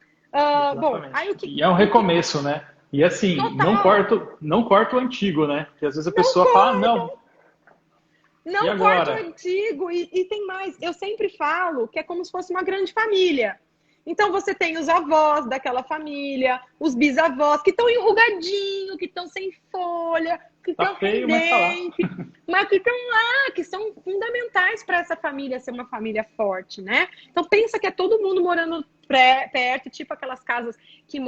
Bom, aí E é um recomeço, né? E assim, não corta o antigo, né? Porque às vezes a pessoa fala, não corta o antigo e tem mais. Eu sempre falo que é como se fosse uma grande família. Então você tem os avós daquela família, os bisavós que estão enrugadinhos, que estão sem folha, que estão pendentes, mas que estão lá, que são fundamentais para essa família ser uma família forte, né? Então pensa que é todo mundo morando perto, tipo aquelas casas que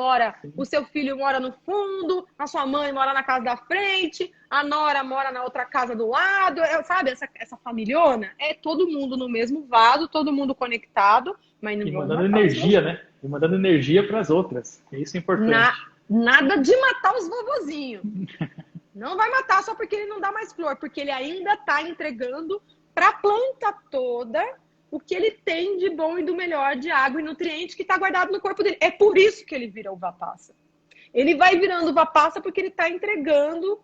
o seu filho mora no fundo, a sua mãe mora na casa da frente, a nora mora na outra casa do lado, sabe? Essa familhona é todo mundo no mesmo vaso, todo mundo conectado, mas não e mandando energia, né? E mandando energia para as outras. Isso é importante. Nada de matar os vovozinhos. Não vai matar só porque ele não dá mais flor, porque ele ainda está entregando para a planta toda o que ele tem de bom e do melhor de água e nutriente que está guardado no corpo dele. É por isso que ele vira uva passa. Ele vai virando uva passa porque ele está entregando,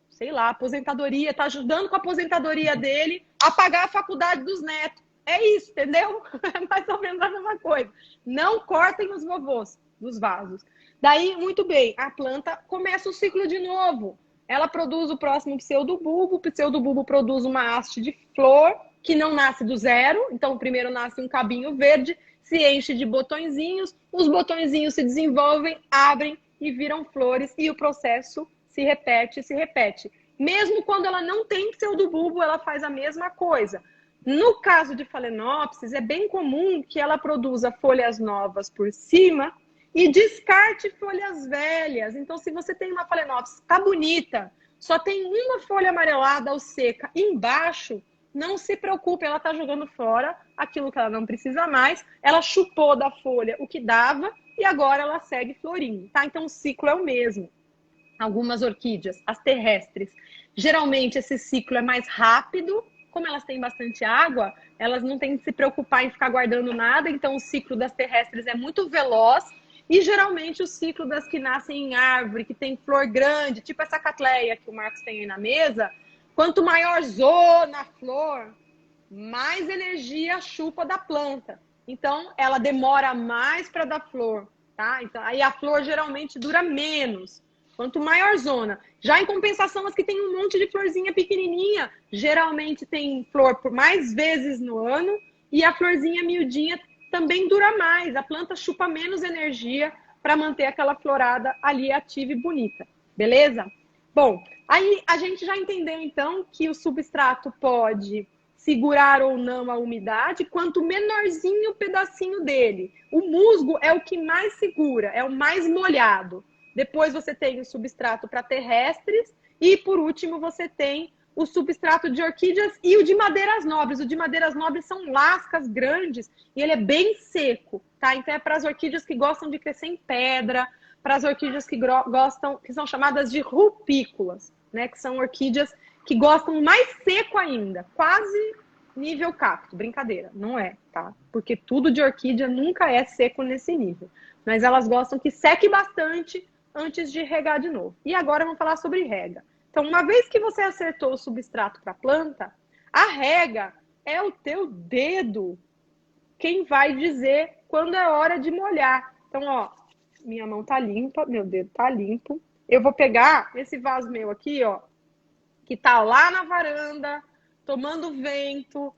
sei lá, aposentadoria, está ajudando com a aposentadoria dele a pagar a faculdade dos netos. É isso, entendeu? É mais ou menos a mesma coisa. Não cortem os vovôs dos vasos. Daí, muito bem, a planta começa o ciclo de novo. Ela produz o próximo pseudobulbo, o pseudobulbo produz uma haste de flor, que não nasce do zero. Então, primeiro nasce um cabinho verde, se enche de botõezinhos, os botõezinhos se desenvolvem, abrem e viram flores, e o processo se repete. Mesmo quando ela não tem pseudobulbo, ela faz a mesma coisa. No caso de Phalaenopsis, é bem comum que ela produza folhas novas por cima e descarte folhas velhas. Então, se você tem uma Phalaenopsis, tá bonita, só tem uma folha amarelada ou seca embaixo, não se preocupe, ela está jogando fora aquilo que ela não precisa mais, ela chupou da folha o que dava e agora ela segue florindo, tá? Então o ciclo é o mesmo. Algumas orquídeas, as terrestres, geralmente esse ciclo é mais rápido, como elas têm bastante água, elas não têm que se preocupar em ficar guardando nada, então o ciclo das terrestres é muito veloz e geralmente o ciclo das que nascem em árvore, que tem flor grande, tipo essa catleia que o Marcos tem aí na mesa, quanto maior zona a flor, mais energia chupa da planta. Então, ela demora mais para dar flor, tá? Então, aí a flor geralmente dura menos. Quanto maior zona. Já em compensação, as que tem um monte de florzinha pequenininha, geralmente tem flor por mais vezes no ano e a florzinha miudinha também dura mais. A planta chupa menos energia para manter aquela florada ali ativa e bonita. Beleza? Bom, aí a gente já entendeu, então, que o substrato pode segurar ou não a umidade, quanto menorzinho o pedacinho dele. O musgo é o que mais segura, é o mais molhado. Depois você tem o substrato para terrestres e, por último, você tem o substrato de orquídeas e o de madeiras nobres. O de madeiras nobres são lascas grandes e ele é bem seco, tá? Então é para as orquídeas que gostam de crescer em pedra, para as orquídeas que gostam, que são chamadas de rupícolas, né? Que são orquídeas que gostam mais seco ainda, quase nível cacto. Brincadeira, não é, tá? Porque tudo de orquídea nunca é seco nesse nível. Mas elas gostam que seque bastante antes de regar de novo. E agora vamos falar sobre rega. Então, uma vez que você acertou o substrato para a planta, a rega é o teu dedo quem vai dizer quando é hora de molhar. Então, ó, minha mão tá limpa, meu dedo tá limpo. Eu vou pegar esse vaso meu aqui, ó, que tá lá na varanda, tomando vento,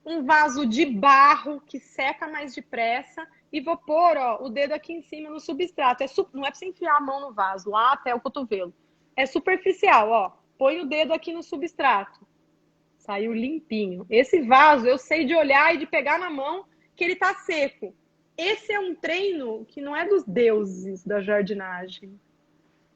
um vaso de barro que seca mais depressa, e vou pôr, ó, o dedo aqui em cima no substrato. Não é pra você enfiar a mão no vaso, lá até o cotovelo. É superficial, ó. Põe o dedo aqui no substrato. Saiu limpinho. Esse vaso, eu sei de olhar e de pegar na mão que ele tá seco. Esse é um treino que não é dos deuses da jardinagem,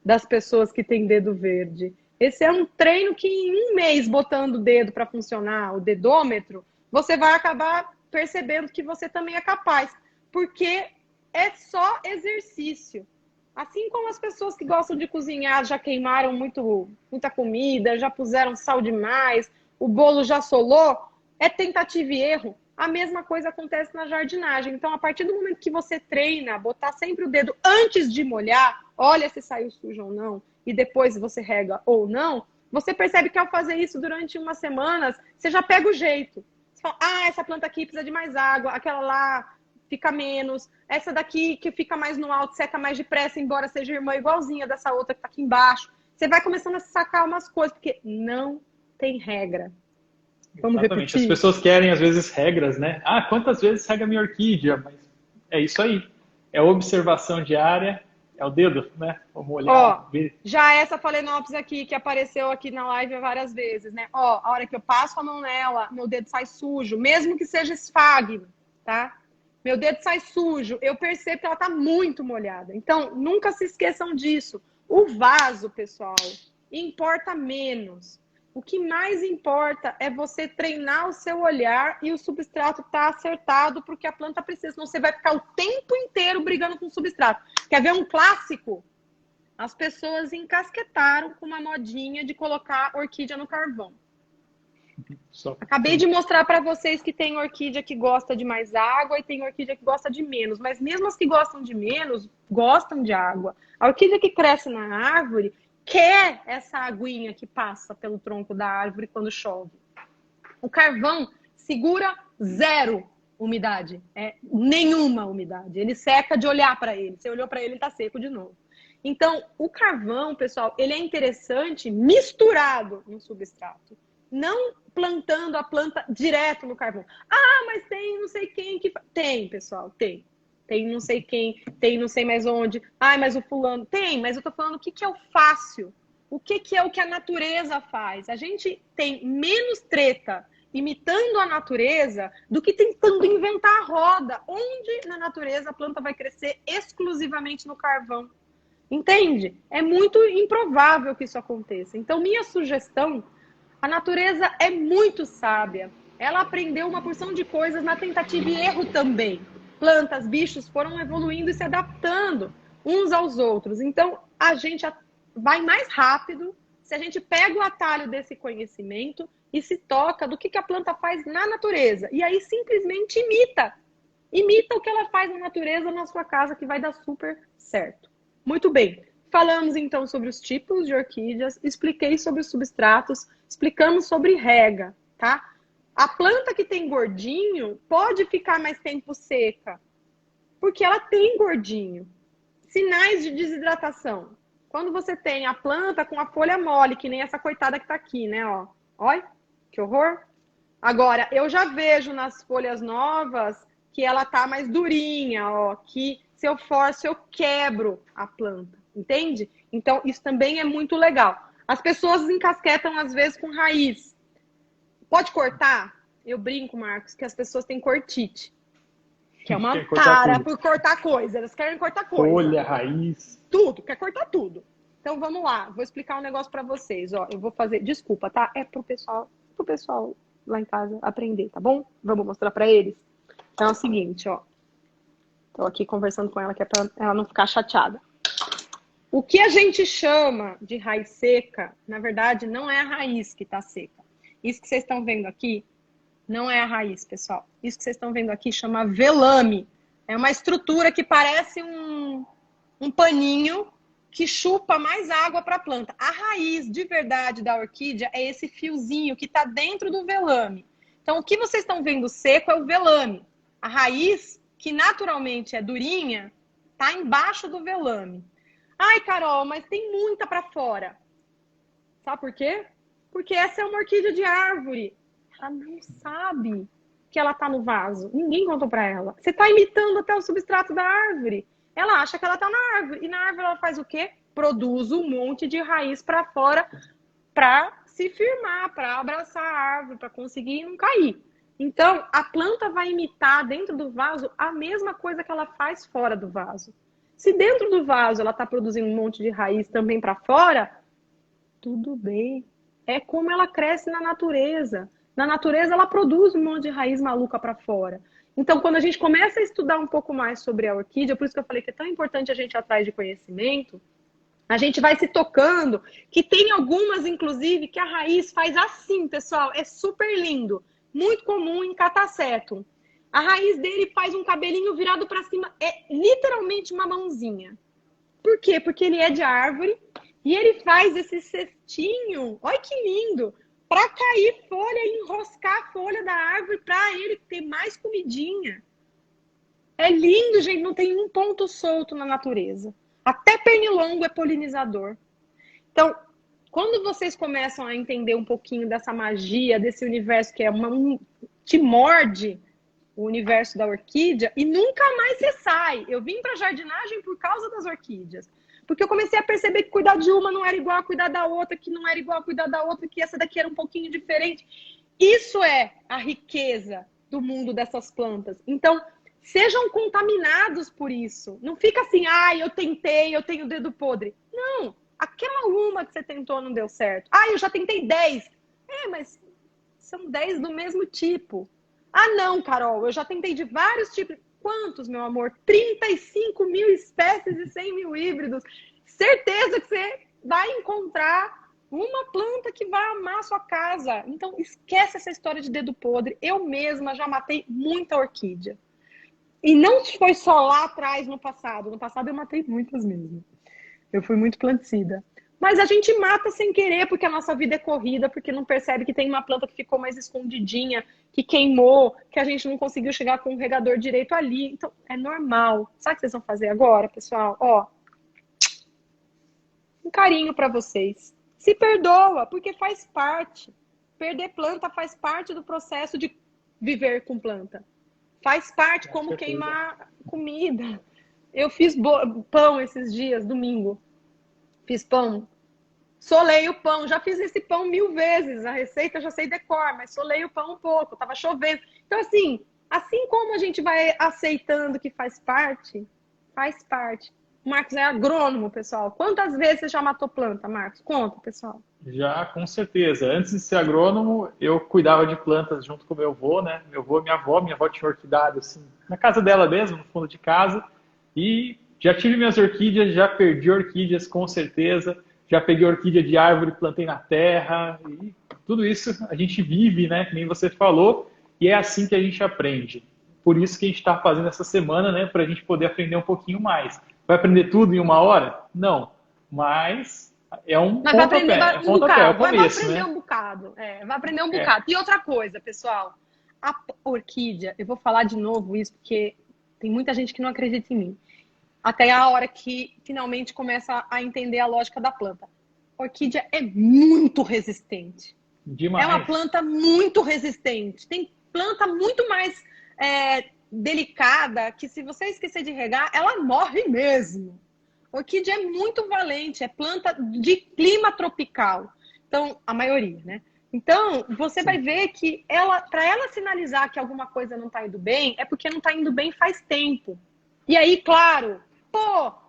das pessoas que têm dedo verde. Esse é um treino que em um mês, botando o dedo para funcionar, o dedômetro, você vai acabar percebendo que você também é capaz. Porque é só exercício. Assim como as pessoas que gostam de cozinhar já queimaram muita comida, já puseram sal demais, o bolo já solou, é tentativa e erro. A mesma coisa acontece na jardinagem. Então, a partir do momento que você treina, botar sempre o dedo antes de molhar, olha se saiu sujo ou não, e depois você rega ou não, você percebe que ao fazer isso durante umas semanas, você já pega o jeito. Você fala, essa planta aqui precisa de mais água, aquela lá fica menos, essa daqui que fica mais no alto, seca mais depressa, embora seja irmã igualzinha dessa outra que tá aqui embaixo. Você vai começando a sacar umas coisas, porque não tem regra. Vamos Exatamente. repetir? As pessoas querem, às vezes, regras, né? Quantas vezes rega minha orquídea? Mas é isso aí. É observação diária, é o dedo, né? Vamos olhar, ver. Já essa Phalaenopsis aqui, que apareceu aqui na live várias vezes, né? A hora que eu passo a mão nela, meu dedo sai sujo, mesmo que seja esfagno, tá? Meu dedo sai sujo, eu percebo que ela tá muito molhada. Então, nunca se esqueçam disso. O vaso, pessoal, importa menos. O que mais importa é você treinar o seu olhar e o substrato tá acertado porque a planta precisa. Senão você vai ficar o tempo inteiro brigando com o substrato. Quer ver um clássico? As pessoas encasquetaram com uma modinha de colocar orquídea no carvão. Acabei de mostrar para vocês que tem orquídea que gosta de mais água e tem orquídea que gosta de menos. Mas mesmo as que gostam de menos, gostam de água. A orquídea que cresce na árvore quer essa aguinha que passa pelo tronco da árvore quando chove. O carvão segura 0 umidade. Nenhuma umidade. Ele seca de olhar para ele. Você olhou para ele, ele está seco de novo. Então, o carvão, pessoal, ele é interessante misturado no substrato. Não plantando a planta direto no carvão. Mas tem não sei quem que... Tem, pessoal, tem. Tem não sei quem, tem não sei mais onde. Mas o fulano... Tem, mas eu tô falando o que é o fácil. O que é o que a natureza faz. A gente tem menos treta imitando a natureza do que tentando inventar a roda. Onde na natureza a planta vai crescer exclusivamente no carvão. Entende? É muito improvável que isso aconteça. Então, minha sugestão... A natureza é muito sábia. Ela aprendeu uma porção de coisas na tentativa e erro também. Plantas, bichos foram evoluindo e se adaptando uns aos outros. Então, a gente vai mais rápido se a gente pega o atalho desse conhecimento e se toca do que a planta faz na natureza. E aí, simplesmente imita. Imita o que ela faz na natureza na sua casa, que vai dar super certo. Muito bem. Falamos, então, sobre os tipos de orquídeas, expliquei sobre os substratos, explicamos sobre rega, tá? A planta que tem gordinho pode ficar mais tempo seca, porque ela tem gordinho. Sinais de desidratação. Quando você tem a planta com a folha mole, que nem essa coitada que tá aqui, né? Olha, que horror. Agora, eu já vejo nas folhas novas que ela tá mais durinha, que se eu forço, eu quebro a planta. Entende? Então, isso também é muito legal. As pessoas encasquetam, às vezes, com raiz. Pode cortar? Eu brinco, Marcos, que as pessoas têm cortite. Que é uma tara por cortar coisa. Elas querem cortar coisa. Folha, raiz. Tudo, quer cortar tudo. Então, vamos lá. Vou explicar um negócio pra vocês. Eu vou fazer... Desculpa, tá? É pro pessoal lá em casa aprender, tá bom? Vamos mostrar pra eles? Então, é o seguinte, Tô aqui conversando com ela, que é pra ela não ficar chateada. O que a gente chama de raiz seca, na verdade, não é a raiz que está seca. Isso que vocês estão vendo aqui não é a raiz, pessoal. Isso que vocês estão vendo aqui chama velame. É uma estrutura que parece um paninho que chupa mais água para a planta. A raiz de verdade da orquídea é esse fiozinho que está dentro do velame. Então, o que vocês estão vendo seco é o velame. A raiz, que naturalmente é durinha, está embaixo do velame. Carol, mas tem muita para fora. Sabe por quê? Porque essa é uma orquídea de árvore. Ela não sabe que ela tá no vaso. Ninguém contou para ela. Você tá imitando até o substrato da árvore. Ela acha que ela tá na árvore. E na árvore ela faz o quê? Produz um monte de raiz para fora para se firmar, para abraçar a árvore, para conseguir não cair. Então, a planta vai imitar dentro do vaso a mesma coisa que ela faz fora do vaso. Se dentro do vaso ela está produzindo um monte de raiz também para fora, tudo bem. É como ela cresce na natureza. Na natureza ela produz um monte de raiz maluca para fora. Então, quando a gente começa a estudar um pouco mais sobre a orquídea, por isso que eu falei que é tão importante a gente ir atrás de conhecimento, a gente vai se tocando que tem algumas, inclusive, que a raiz faz assim, pessoal, é super lindo, muito comum em catacetum. A raiz dele faz um cabelinho virado para cima, é literalmente uma mãozinha. Por quê? Porque ele é de árvore e ele faz esse cestinho, olha que lindo, para cair folha e enroscar a folha da árvore para ele ter mais comidinha. É lindo, gente, não tem um ponto solto na natureza. Até pernilongo é polinizador. Então, quando vocês começam a entender um pouquinho dessa magia, desse universo que é te morde, o universo da orquídea, e nunca mais você sai. Eu vim para jardinagem por causa das orquídeas. Porque eu comecei a perceber que cuidar de uma não era igual a cuidar da outra, que não era igual a cuidar da outra, que essa daqui era um pouquinho diferente. Isso é a riqueza do mundo dessas plantas. Então, sejam contaminados por isso. Não fica assim, eu tentei, eu tenho o dedo podre. Não, aquela uma que você tentou não deu certo. Eu já tentei 10. Mas são 10 do mesmo tipo. Não, Carol, eu já tentei de vários tipos. Quantos, meu amor? 35 mil espécies e 100 mil híbridos. Certeza que você vai encontrar uma planta que vai amar a sua casa. Então, esquece essa história de dedo podre. Eu mesma já matei muita orquídea. E não foi só lá atrás, no passado. No passado eu matei muitas mesmo. Eu fui muito planticida. Mas a gente mata sem querer, porque a nossa vida é corrida, porque não percebe que tem uma planta que ficou mais escondidinha, que queimou, que a gente não conseguiu chegar com o regador direito ali. Então, é normal. Sabe o que vocês vão fazer agora, pessoal? Um carinho para vocês. Se perdoa, porque faz parte. Perder planta faz parte do processo de viver com planta. Faz parte como queimar comida. Eu fiz pão esses dias, domingo. Fiz pão. Solei o pão. Já fiz esse pão 1000 vezes. A receita eu já sei decor, mas solei o pão um pouco. Tava chovendo. Então, assim como a gente vai aceitando que faz parte, faz parte. O Marcos é agrônomo, pessoal. Quantas vezes você já matou planta, Marcos? Conta, pessoal. Já, com certeza. Antes de ser agrônomo, eu cuidava de plantas junto com meu avô, né? Meu avô e minha avó tinha orquidário, assim, na casa dela mesmo, no fundo de casa. E já tive minhas orquídeas, já perdi orquídeas, com certeza. Já peguei orquídea de árvore, plantei na terra. E tudo isso a gente vive, né? Que nem você falou. E é assim que a gente aprende. Por isso que a gente está fazendo essa semana, né? Para a gente poder aprender um pouquinho mais. Vai aprender tudo em 1 hora? Não. Mas é um Mas vai aprender pontapé, um bocado. é o começo, vai aprender né? um bocado. Vai aprender um bocado. E outra coisa, pessoal. A orquídea, eu vou falar de novo isso, porque tem muita gente que não acredita em mim. Até a hora que finalmente começa a entender a lógica da planta. A orquídea é muito resistente. Demais. É uma planta muito resistente. Tem planta muito mais delicada que, se você esquecer de regar, ela morre mesmo. A orquídea é muito valente, é planta de clima tropical. Então, a maioria, né? Então, você vai ver que para ela sinalizar que alguma coisa não está indo bem, é porque não está indo bem faz tempo. E aí, claro,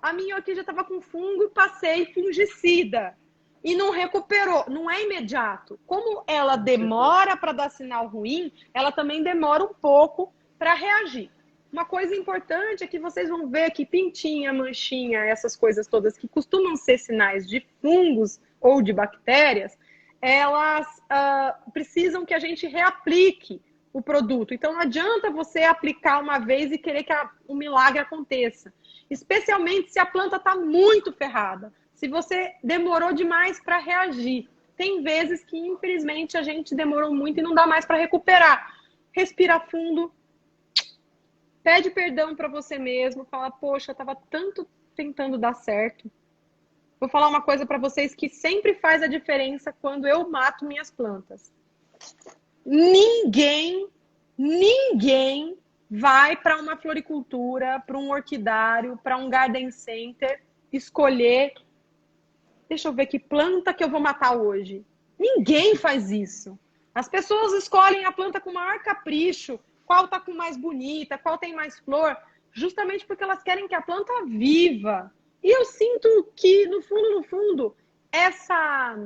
a minha orquídea estava com fungo, passei fungicida. E não recuperou, não é imediato. Como ela demora para dar sinal ruim, ela também demora um pouco para reagir. Uma coisa importante é que vocês vão ver que pintinha, manchinha, essas coisas todas que costumam ser sinais de fungos ou de bactérias, elas precisam que a gente reaplique o produto. Então, não adianta você aplicar uma vez e querer que um milagre aconteça. Especialmente se a planta está muito ferrada. Se você demorou demais para reagir. Tem vezes que, infelizmente, a gente demorou muito e não dá mais para recuperar. Respira fundo. Pede perdão para você mesmo. Fala, poxa, eu estava tanto tentando dar certo. Vou falar uma coisa para vocês que sempre faz a diferença quando eu mato minhas plantas. Ninguém vai para uma floricultura, para um orquidário, para um garden center, escolher, deixa eu ver que planta que eu vou matar hoje. Ninguém faz isso. As pessoas escolhem a planta com o maior capricho, qual está com mais bonita, qual tem mais flor, justamente porque elas querem que a planta viva. E eu sinto que, no fundo, essa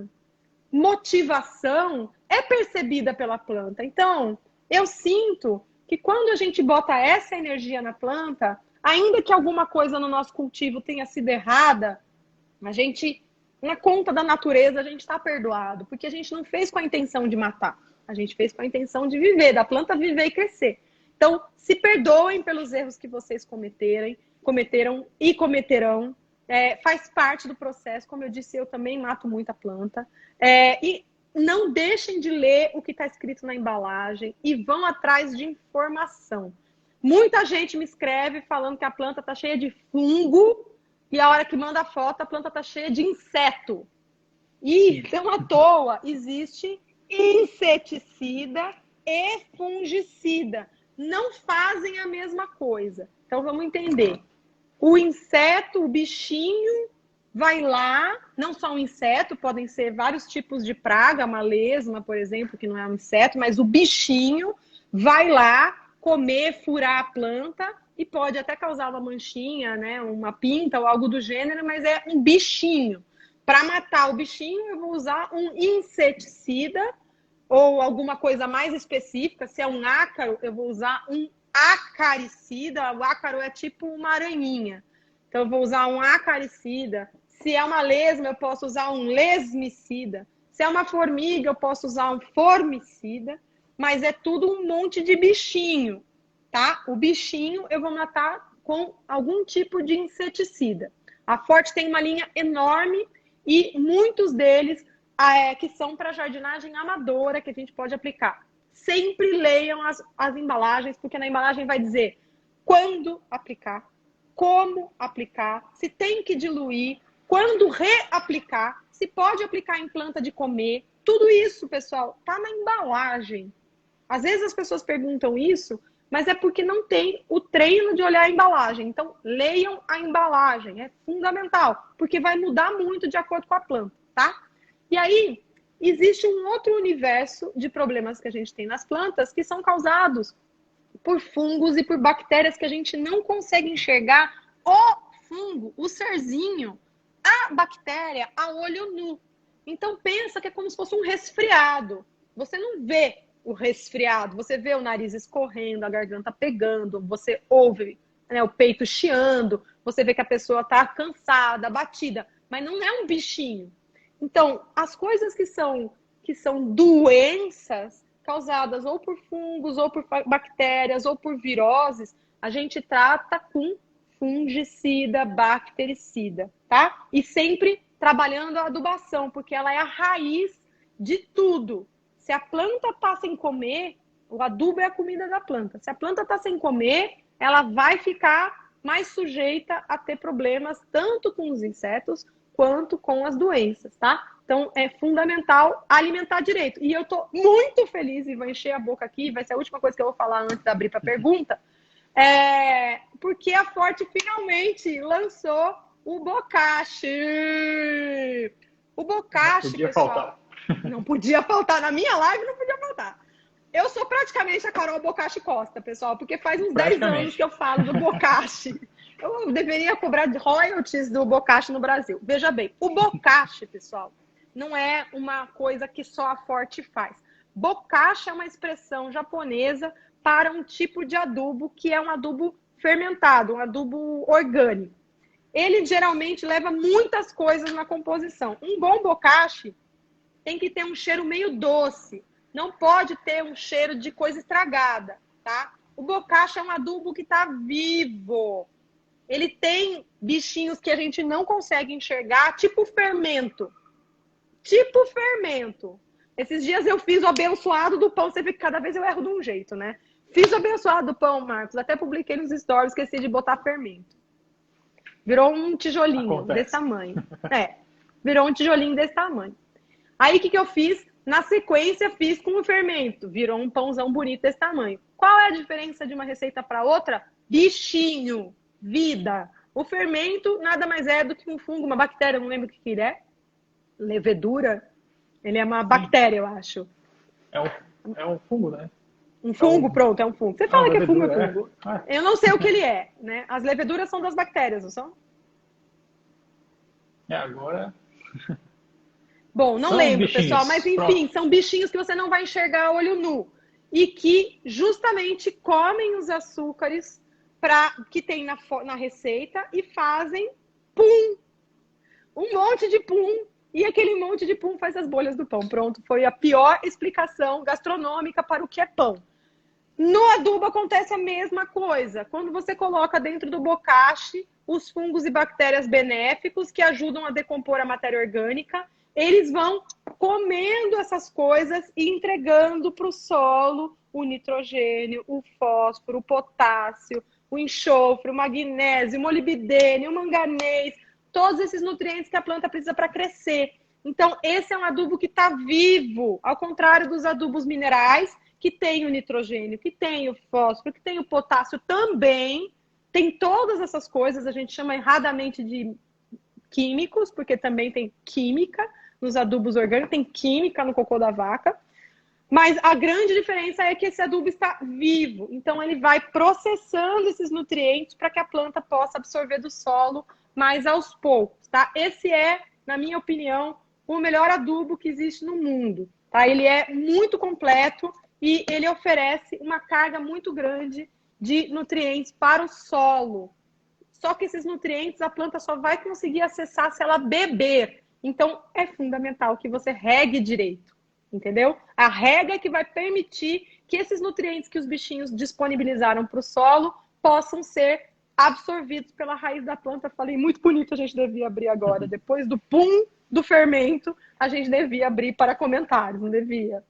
motivação é percebida pela planta. Então, eu sinto que quando a gente bota essa energia na planta, ainda que alguma coisa no nosso cultivo tenha sido errada, a gente, na conta da natureza, a gente está perdoado, porque a gente não fez com a intenção de matar, a gente fez com a intenção de viver, da planta viver e crescer. Então, se perdoem pelos erros que vocês cometeram e cometerão. Faz parte do processo, como eu disse, eu também mato muita planta. E não deixem de ler o que está escrito na embalagem e vão atrás de informação. Muita gente me escreve falando que a planta está cheia de fungo e a hora que manda a foto, a planta está cheia de inseto. E, não à toa, existe inseticida e fungicida. Não fazem a mesma coisa. Então, vamos entender. O inseto, o bichinho, vai lá, não só um inseto, podem ser vários tipos de praga, uma lesma, por exemplo, que não é um inseto, mas o bichinho vai lá comer, furar a planta e pode até causar uma manchinha, né, uma pinta ou algo do gênero, mas é um bichinho. Para matar o bichinho, eu vou usar um inseticida ou alguma coisa mais específica. Se é um ácaro, eu vou usar um acaricida. O ácaro é tipo uma aranhinha. Então, eu vou usar um acaricida. Se é uma lesma, eu posso usar um lesmicida. Se é uma formiga, eu posso usar um formicida. Mas é tudo um monte de bichinho, tá? O bichinho eu vou matar com algum tipo de inseticida. A Forte tem uma linha enorme e muitos deles que são para jardinagem amadora, que a gente pode aplicar. Sempre leiam as embalagens, porque na embalagem vai dizer quando aplicar, como aplicar, se tem que diluir, quando reaplicar, se pode aplicar em planta de comer. Tudo isso, pessoal, tá na embalagem. Às vezes as pessoas perguntam isso, mas é porque não tem o treino de olhar a embalagem. Então, leiam a embalagem, é fundamental, porque vai mudar muito de acordo com a planta, tá? E aí, existe um outro universo de problemas que a gente tem nas plantas que são causados por fungos e por bactérias que a gente não consegue enxergar o fungo, o serzinho, a bactéria a olho nu. Então pensa que é como se fosse um resfriado. Você não vê o resfriado, você vê o nariz escorrendo, a garganta pegando, você ouve, né, o peito chiando, você vê que a pessoa está cansada, abatida, mas não é um bichinho. Então, as coisas que são doenças causadas ou por fungos, ou por bactérias, ou por viroses, a gente trata com fungicida, bactericida, tá? E sempre trabalhando a adubação, porque ela é a raiz de tudo. Se a planta está sem comer, o adubo é a comida da planta. Se a planta está sem comer, ela vai ficar mais sujeita a ter problemas tanto com os insetos quanto com as doenças, tá? Então, é fundamental alimentar direito. E eu tô muito feliz, e vou encher a boca aqui, vai ser a última coisa que eu vou falar antes de abrir para a pergunta, porque a Forte finalmente lançou o bocashi. O bocashi, podia pessoal, faltar. Não podia faltar. Na minha live não podia faltar. Eu sou praticamente a Carol Bocashi Costa, pessoal, porque faz uns 10 anos que eu falo do bocashi. Eu deveria cobrar royalties do bocashi no Brasil. Veja bem, o bocashi, pessoal, não é uma coisa que só a Forte faz. Bokashi é uma expressão japonesa para um tipo de adubo que é um adubo fermentado, um adubo orgânico. Ele geralmente leva muitas coisas na composição. Um bom bokashi tem que ter um cheiro meio doce, não pode ter um cheiro de coisa estragada, tá? O bokashi é um adubo que está vivo. Ele tem bichinhos que a gente não consegue enxergar, tipo fermento. Tipo fermento. Esses dias eu fiz o abençoado do pão. Você vê que cada vez eu erro de um jeito, né? Fiz o abençoado do pão, Marcos. Até publiquei nos stories, esqueci de botar fermento. Virou um tijolinho desse tamanho. Virou um tijolinho desse tamanho. Aí o que eu fiz? Na sequência, fiz com o fermento. Virou um pãozão bonito desse tamanho. Qual é a diferença de uma receita para outra? Bichinho. Vida. O fermento nada mais é do que um fungo, uma bactéria, não lembro o que ele é. Levedura. Ele é uma bactéria, eu acho. É um fungo, né? Um fungo, pronto, é um fungo. Você fala que é fungo, levedura, é fungo. Eu não sei o que ele é, né? As leveduras são das bactérias, não são? Agora... Bom, não são lembro, bichinhos. pessoal, mas enfim, são bichinhos que você não vai enxergar a olho nu. e que justamente comem os açúcares que tem na receita e fazem pum, um monte de pum, e aquele monte de pum faz as bolhas do pão. Pronto, foi a pior explicação gastronômica para o que é pão. No adubo acontece a mesma coisa. Quando você coloca dentro do bocashi os fungos e bactérias benéficos que ajudam a decompor a matéria orgânica, eles vão comendo essas coisas e entregando para o solo o nitrogênio, o fósforo, o potássio, o enxofre, o magnésio, o molibdênio, o manganês, todos esses nutrientes que a planta precisa para crescer. Então, esse é um adubo que está vivo, ao contrário dos adubos minerais, que tem o nitrogênio, que tem o fósforo, que tem o potássio também, tem todas essas coisas, a gente chama erradamente de químicos, porque também tem química nos adubos orgânicos, tem química no cocô da vaca, mas a grande diferença é que esse adubo está vivo, então ele vai processando esses nutrientes para que a planta possa absorver do solo mais aos poucos, tá? Esse é, na minha opinião, o melhor adubo que existe no mundo, tá? Ele é muito completo e ele oferece uma carga muito grande de nutrientes para o solo. Só que esses nutrientes a planta só vai conseguir acessar se ela beber. Então, é fundamental que você regue direito, entendeu? A rega é que vai permitir que esses nutrientes que os bichinhos disponibilizaram para o solo possam ser absorvidos pela raiz da planta. Falei muito bonito, a gente devia abrir agora. Depois do pum do fermento, a gente devia abrir para comentários, não devia?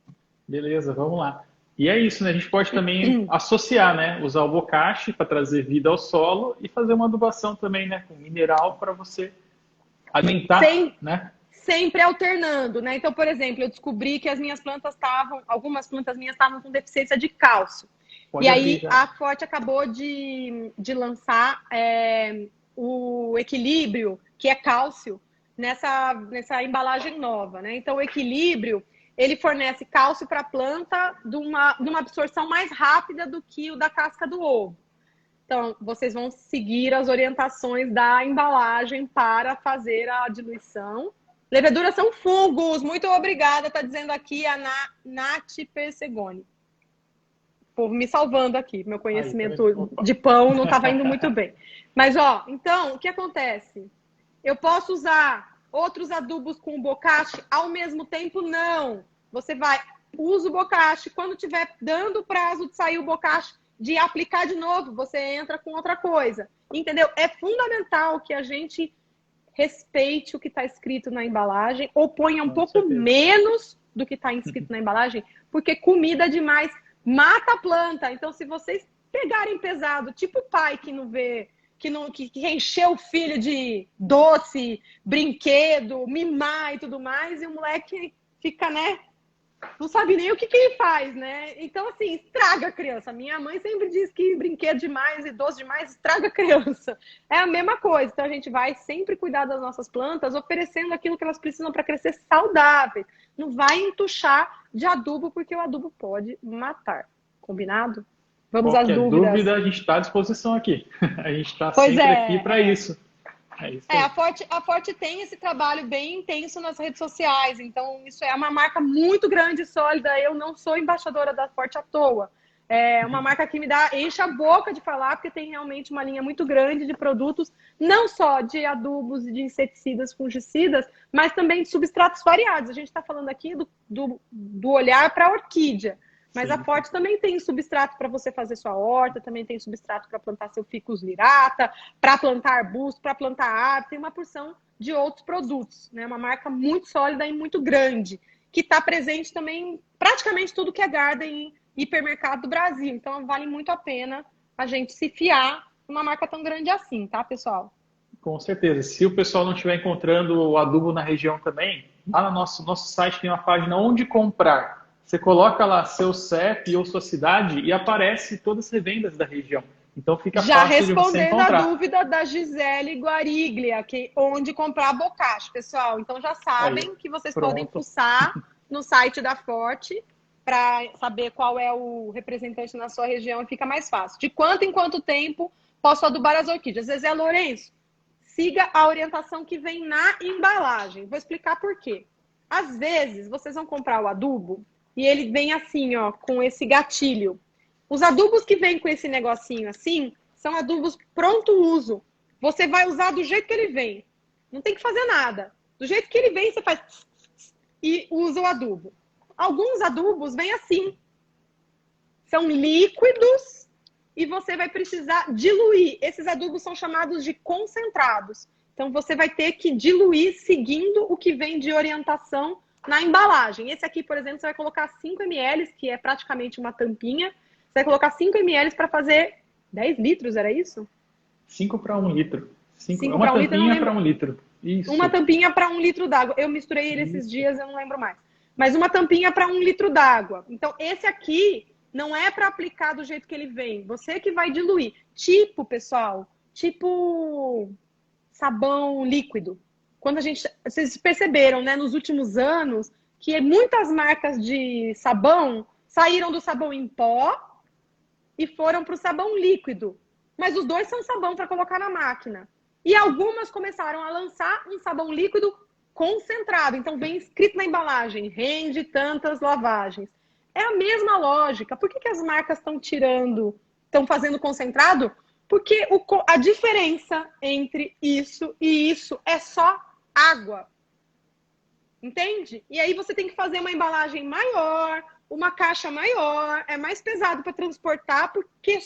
Beleza, vamos lá. E é isso, né? A gente pode também associar, né? Usar o bocashi para trazer vida ao solo e fazer uma adubação também, né? Com mineral para você alimentar, né? Sempre alternando, né? Então, por exemplo, eu descobri que as minhas plantas algumas plantas minhas estavam com deficiência de cálcio. Pode e aí abrir, a Forte acabou de lançar o equilíbrio, que é cálcio, nessa embalagem nova, né? Então, o equilíbrio, ele fornece cálcio para a planta de uma absorção mais rápida do que o da casca do ovo. Então, vocês vão seguir as orientações da embalagem para fazer a diluição. Leveduras são fungos. Muito obrigada, está dizendo aqui a Nath Persegoni. O povo me salvando aqui. Meu conhecimento de pão não estava indo muito bem. Mas, então, o que acontece? Eu posso usar outros adubos com o bocashi ao mesmo tempo? Não. Você usa o bocashi. Quando estiver dando o prazo de sair o bocashi, de aplicar de novo, você entra com outra coisa. Entendeu? É fundamental que a gente respeite o que está escrito na embalagem ou ponha um pouco menos do que está escrito na embalagem, porque comida demais mata a planta. Então, se vocês pegarem pesado, tipo o pai que não vê, que encheu o filho de doce, brinquedo, mimar e tudo mais, e o moleque fica, né? Não sabe nem o que ele faz, né? Então, assim, estraga a criança. Minha mãe sempre diz que brinquedo demais e doce demais estraga a criança. É a mesma coisa. Então, a gente vai sempre cuidar das nossas plantas, oferecendo aquilo que elas precisam para crescer saudáveis. Não vai entuchar de adubo, porque o adubo pode matar. Combinado? Vamos às dúvidas. Qualquer dúvida, a gente está à disposição aqui. A gente está sempre aqui para isso. A Forte tem esse trabalho bem intenso nas redes sociais, então isso é uma marca muito grande e sólida. Eu não sou embaixadora da Forte à toa. É uma marca que enche a boca de falar, porque tem realmente uma linha muito grande de produtos, não só de adubos e de inseticidas, fungicidas, mas também de substratos variados. A gente está falando aqui do olhar para a orquídea. Mas a Forte também tem substrato para você fazer sua horta, também tem substrato para plantar seu ficus lirata, para plantar arbusto, para plantar árvore, tem uma porção de outros produtos, né? Uma marca muito sólida e muito grande, que está presente também em praticamente tudo que é garden e hipermercado do Brasil. Então, vale muito a pena a gente se fiar numa marca tão grande assim, tá, pessoal? Com certeza. Se o pessoal não estiver encontrando o adubo na região também, lá no nosso site tem uma página onde comprar. Você coloca lá seu CEP ou sua cidade e aparece todas as revendas da região. Então fica fácil de você encontrar. Já respondendo a dúvida da Gisele Guariglia, onde comprar bocashi, pessoal. Então já sabem que vocês podem fuçar no site da Forte para saber qual é o representante na sua região e fica mais fácil. De quanto em quanto tempo posso adubar as orquídeas? Zezé Lourenço, siga a orientação que vem na embalagem. Vou explicar por quê. Às vezes, vocês vão comprar o adubo e ele vem assim, ó, com esse gatilho. Os adubos que vêm com esse negocinho assim, são adubos pronto uso. Você vai usar do jeito que ele vem. Não tem que fazer nada. Do jeito que ele vem, você faz e usa o adubo. Alguns adubos vêm assim. São líquidos e você vai precisar diluir. Esses adubos são chamados de concentrados. Então, você vai ter que diluir seguindo o que vem de orientação na embalagem. Esse aqui, por exemplo, você vai colocar 5 ml, que é praticamente uma tampinha. Você vai colocar 5 ml para fazer 10 litros, era isso? 5 para 1 litro. Uma tampinha para 1 litro. Isso. Uma tampinha para 1 litro d'água. Eu misturei ele esses dias, eu não lembro mais. Mas uma tampinha para 1 litro d'água. Então, esse aqui não é para aplicar do jeito que ele vem. Você que vai diluir. Tipo, pessoal, sabão líquido. Vocês perceberam, né, nos últimos anos, que muitas marcas de sabão saíram do sabão em pó e foram para o sabão líquido. Mas os dois são sabão para colocar na máquina. E algumas começaram a lançar um sabão líquido concentrado. Então, vem escrito na embalagem, rende tantas lavagens. É a mesma lógica. Por que as marcas estão fazendo concentrado? Porque a diferença entre isso e isso é só água. Entende? E aí você tem que fazer uma embalagem maior, uma caixa maior, é mais pesado para transportar porque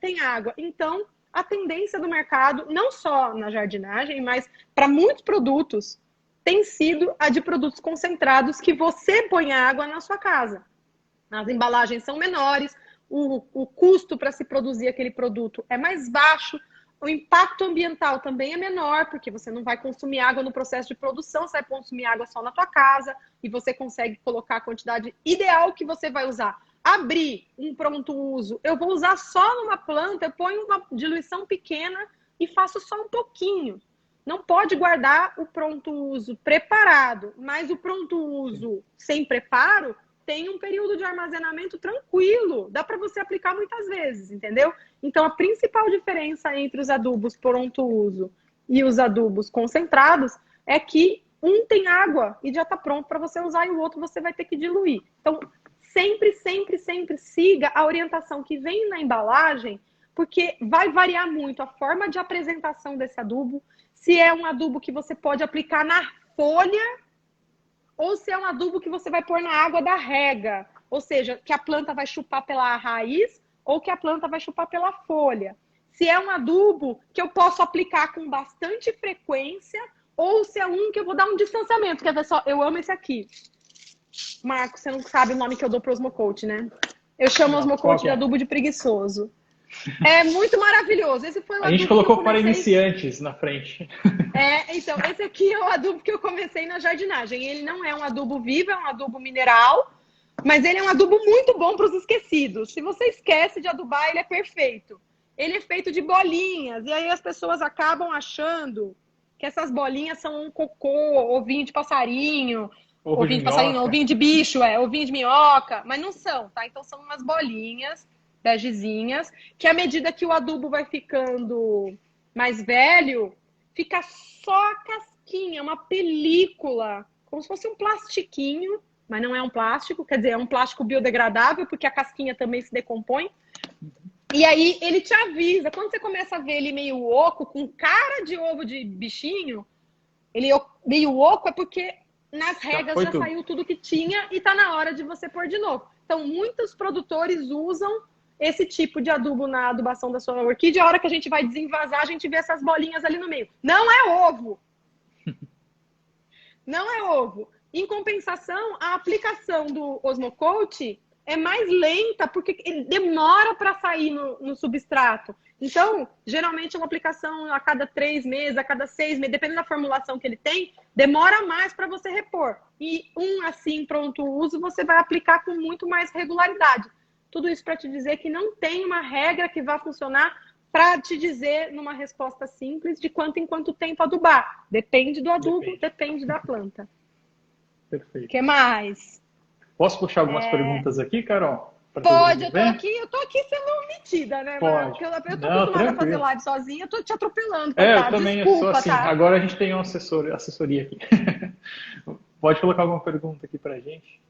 tem água. Então, a tendência do mercado, não só na jardinagem, mas para muitos produtos, tem sido a de produtos concentrados que você põe água na sua casa. As embalagens são menores, o custo para se produzir aquele produto é mais baixo, o impacto ambiental também é menor, porque você não vai consumir água no processo de produção, você vai consumir água só na tua casa e você consegue colocar a quantidade ideal que você vai usar. Abrir um pronto uso, eu vou usar só numa planta, eu ponho uma diluição pequena e faço só um pouquinho. Não pode guardar o pronto uso preparado, mas o pronto uso sem preparo tem um período de armazenamento tranquilo. Dá para você aplicar muitas vezes, entendeu? Então, a principal diferença entre os adubos pronto uso e os adubos concentrados é que um tem água e já está pronto para você usar e o outro você vai ter que diluir. Então, sempre siga a orientação que vem na embalagem, porque vai variar muito a forma de apresentação desse adubo, se é um adubo que você pode aplicar na folha ou se é um adubo que você vai pôr na água da rega, ou seja, que a planta vai chupar pela raiz ou que a planta vai chupar pela folha. Se é um adubo que eu posso aplicar com bastante frequência ou se é um que eu vou dar um distanciamento. Quer ver só? Eu amo esse aqui. Marco, você não sabe o nome que eu dou para o Osmocote, né? Eu chamo o Osmocote de adubo de preguiçoso. É muito maravilhoso. Esse foi o A gente adubo colocou para iniciantes na frente. Então, esse aqui é o adubo que eu comecei na jardinagem. Ele não é um adubo vivo, é um adubo mineral, mas ele é um adubo muito bom para os esquecidos. Se você esquece de adubar, ele é perfeito. Ele é feito de bolinhas, e aí as pessoas acabam achando que essas bolinhas são um cocô, ovinho de passarinho, ovinho de bicho, ovinho de minhoca, mas não são, tá? Então são umas bolinhas begezinhas, que à medida que o adubo vai ficando mais velho, fica só a casquinha, uma película, como se fosse um plastiquinho, mas não é um plástico, quer dizer, é um plástico biodegradável, porque a casquinha também se decompõe. E aí ele te avisa, quando você começa a ver ele meio oco, com cara de ovo de bichinho, ele meio oco é porque nas regas já saiu tudo que tinha e tá na hora de você pôr de novo. Então, muitos produtores usam esse tipo de adubo na adubação da sua orquídea. A hora que a gente vai desenvasar, a gente vê essas bolinhas ali no meio. Não é ovo! Não é ovo. Em compensação, a aplicação do Osmocote é mais lenta, porque ele demora para sair no substrato. Então, geralmente é uma aplicação a cada 3 meses, a cada 6 meses, dependendo da formulação que ele tem, demora mais para você repor. E assim, pronto uso, você vai aplicar com muito mais regularidade. Tudo isso para te dizer que não tem uma regra que vá funcionar para te dizer, numa resposta simples, de quanto em quanto tempo adubar. Depende do adubo, depende da planta. Perfeito. O que mais? Posso puxar algumas perguntas aqui, Carol? Pode, eu tô aqui sendo metida, né? Pode. Porque eu tô acostumada a fazer live sozinha, eu tô te atropelando. Eu também desculpa, sou assim. tá? Agora a gente tem uma assessoria aqui. Pode colocar alguma pergunta aqui pra gente?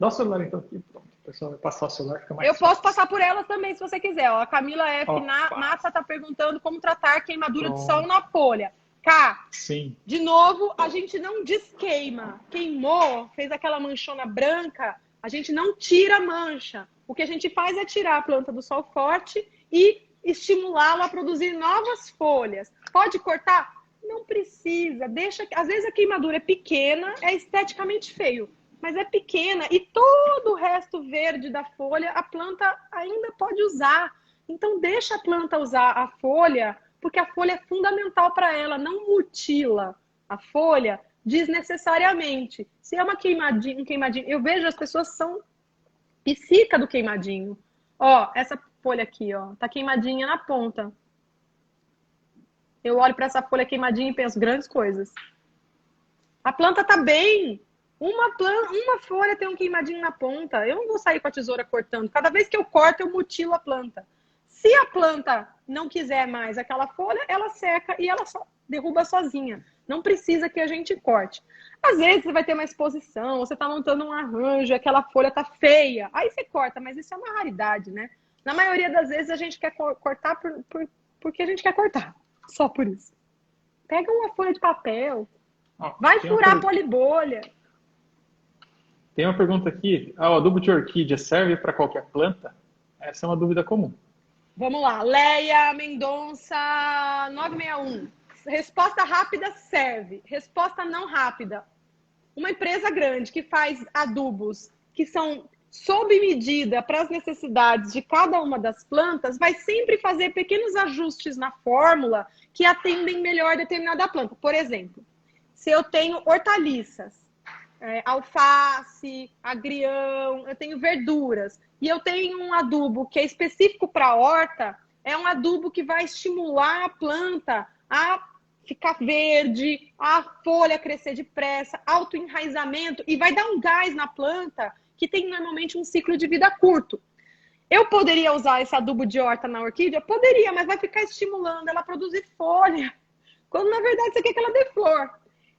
Dá o celular então aqui, pronto. O pessoal vai passar o celular, fica mais Eu fácil. posso passar por elas também, se você quiser. Ó, a Camila F. Ó, Massa está perguntando como tratar queimadura de pronto. sol na folha. Cá, Sim. de novo, a gente não desqueima. Queimou, fez aquela manchona branca, a gente não tira a mancha. O que a gente faz é tirar a planta do sol forte e estimulá-la a produzir novas folhas. Pode cortar? Não precisa. Deixa. Às vezes a queimadura é pequena, é esteticamente feio, mas é pequena e todo o resto verde da folha a planta ainda pode usar. Então deixa a planta usar a folha, porque a folha é fundamental para ela, não mutila a folha desnecessariamente. Se é um queimadinho, eu vejo as pessoas são psica do queimadinho. Ó, essa folha aqui, ó, tá queimadinha na ponta. Eu olho para essa folha queimadinha e penso grandes coisas. A planta tá bem. Uma folha tem um queimadinho na ponta. Eu não vou sair com a tesoura cortando. Cada vez que eu corto, eu mutilo a planta. Se a planta não quiser mais aquela folha, ela seca e ela só derruba sozinha. Não precisa que a gente corte. Às vezes você vai ter uma exposição, você está montando um arranjo, aquela folha tá feia. Aí você corta, mas isso é uma raridade, né? Na maioria das vezes a gente quer cortar porque a gente quer cortar. Só por isso. Pega uma folha de papel. Ó, Vai furar a polibolha. Tem uma pergunta aqui. O adubo de orquídea serve para qualquer planta? Essa é uma dúvida comum. Vamos lá. Leia Mendonça 961. Resposta rápida serve. Resposta não rápida. Uma empresa grande que faz adubos que são sob medida para as necessidades de cada uma das plantas, vai sempre fazer pequenos ajustes na fórmula que atendem melhor determinada planta. Por exemplo, se eu tenho hortaliças, alface, agrião, eu tenho verduras, e eu tenho um adubo que é específico para a horta, é um adubo que vai estimular a planta a ficar verde, a folha crescer depressa, autoenraizamento, e vai dar um gás na planta que tem normalmente um ciclo de vida curto. Eu poderia usar esse adubo de horta na orquídea? Poderia, mas vai ficar estimulando ela a produzir folha, quando na verdade você quer que ela dê flor.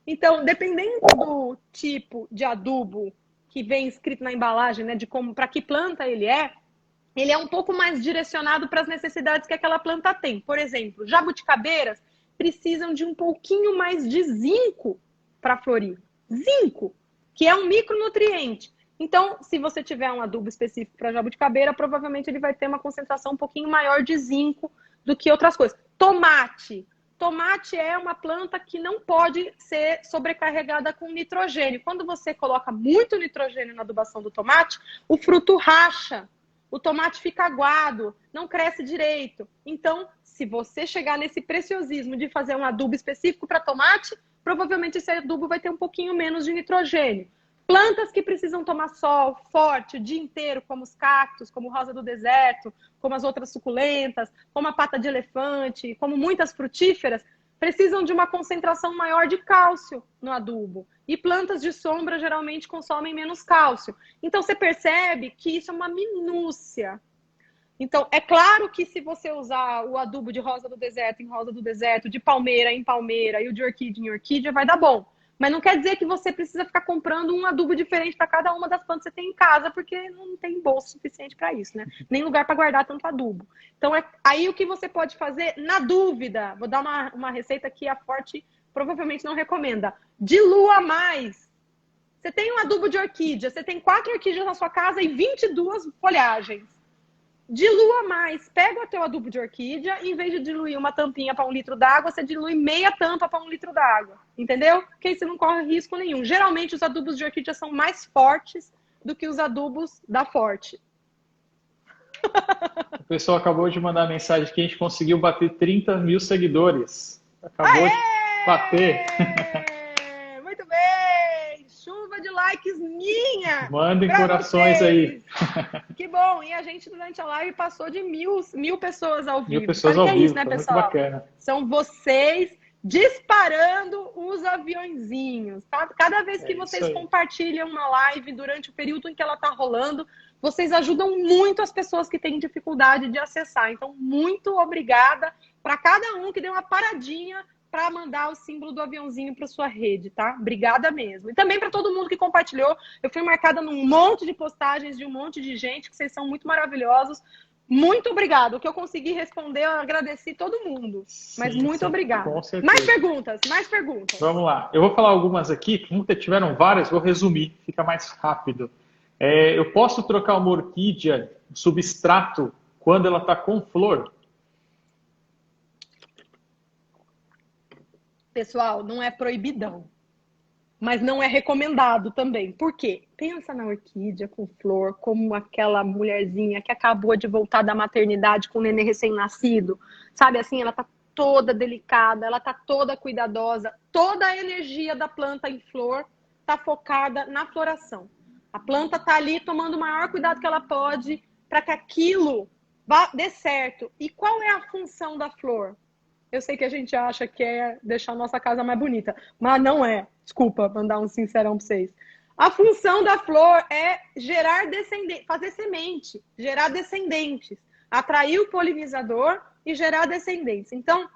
Então, dependendo do tipo de adubo que vem escrito na embalagem, né, de como, para que planta ele é um pouco mais direcionado para as necessidades que aquela planta tem. Por exemplo, jabuticabeiras precisam de um pouquinho mais de zinco para florir. Zinco, que é um micronutriente. Então, se você tiver um adubo específico para jabuticabeira, provavelmente ele vai ter uma concentração um pouquinho maior de zinco do que outras coisas. Tomate. Tomate é uma planta que não pode ser sobrecarregada com nitrogênio. Quando você coloca muito nitrogênio na adubação do tomate, o fruto racha. O tomate fica aguado, não cresce direito. Então, se você chegar nesse preciosismo de fazer um adubo específico para tomate, provavelmente esse adubo vai ter um pouquinho menos de nitrogênio. Plantas que precisam tomar sol forte o dia inteiro, como os cactos, como rosa do deserto, como as outras suculentas, como a pata de elefante, como muitas frutíferas, precisam de uma concentração maior de cálcio no adubo. E plantas de sombra geralmente consomem menos cálcio. Então você percebe que isso é uma minúcia. Então, é claro que se você usar o adubo de rosa do deserto em rosa do deserto, de palmeira em palmeira e o de orquídea em orquídea, vai dar bom. Mas não quer dizer que você precisa ficar comprando um adubo diferente para cada uma das plantas que você tem em casa, porque não tem bolsa suficiente para isso, né? Nem lugar para guardar tanto adubo. Então, aí o que você pode fazer, na dúvida, vou dar uma receita que a Forte provavelmente não recomenda. Dilua mais. Você tem um adubo de orquídea, você tem 4 orquídeas na sua casa e 22 folhagens. Dilua mais. Pega o teu adubo de orquídea, em vez de diluir uma tampinha para 1 litro d'água, você dilui meia tampa para 1 litro d'água. Entendeu? Porque aí você não corre risco nenhum. Geralmente os adubos de orquídea são mais fortes do que os adubos da Forte. O pessoal acabou de mandar mensagem que a gente conseguiu bater 30 mil seguidores. Acabou de bater. Muito bem! Chuva de likes minha! Mandem corações aí. Que bom! E a gente, durante a live, passou de mil pessoas ao vivo. 1000 pessoas ao é vivo, isso, né, pessoal? muito bacana. São vocês disparando os aviõezinhos, tá? Cada vez que vocês compartilham uma live durante o período em que ela tá rolando, vocês ajudam muito as pessoas que têm dificuldade de acessar. Então, muito obrigada para cada um que deu uma paradinha para mandar o símbolo do aviãozinho para sua rede, tá? Obrigada mesmo. E também para todo mundo que compartilhou. Eu fui marcada num monte de postagens de um monte de gente, que vocês são muito maravilhosos. Muito obrigada. O que eu consegui responder, eu agradeci todo mundo. Mas muito obrigada. Com certeza. Mais perguntas, mais perguntas. Vamos lá. Eu vou falar algumas aqui, como tiveram várias, vou resumir, fica mais rápido. Eu posso trocar uma orquídea, substrato, quando ela está com flor? Pessoal, não é proibidão, mas não é recomendado também. Por quê? Pensa na orquídea com flor, como aquela mulherzinha que acabou de voltar da maternidade com o nenê recém-nascido. Sabe assim, ela tá toda delicada, ela tá toda cuidadosa. Toda a energia da planta em flor tá focada na floração. A planta tá ali tomando o maior cuidado que ela pode para que aquilo dê certo. E qual é a função da flor? Eu sei que a gente acha que é deixar a nossa casa mais bonita, mas não é. Desculpa, mandar um sincerão para vocês. A função da flor é gerar descendentes, fazer semente, gerar descendentes, atrair o polinizador e gerar descendentes. Então,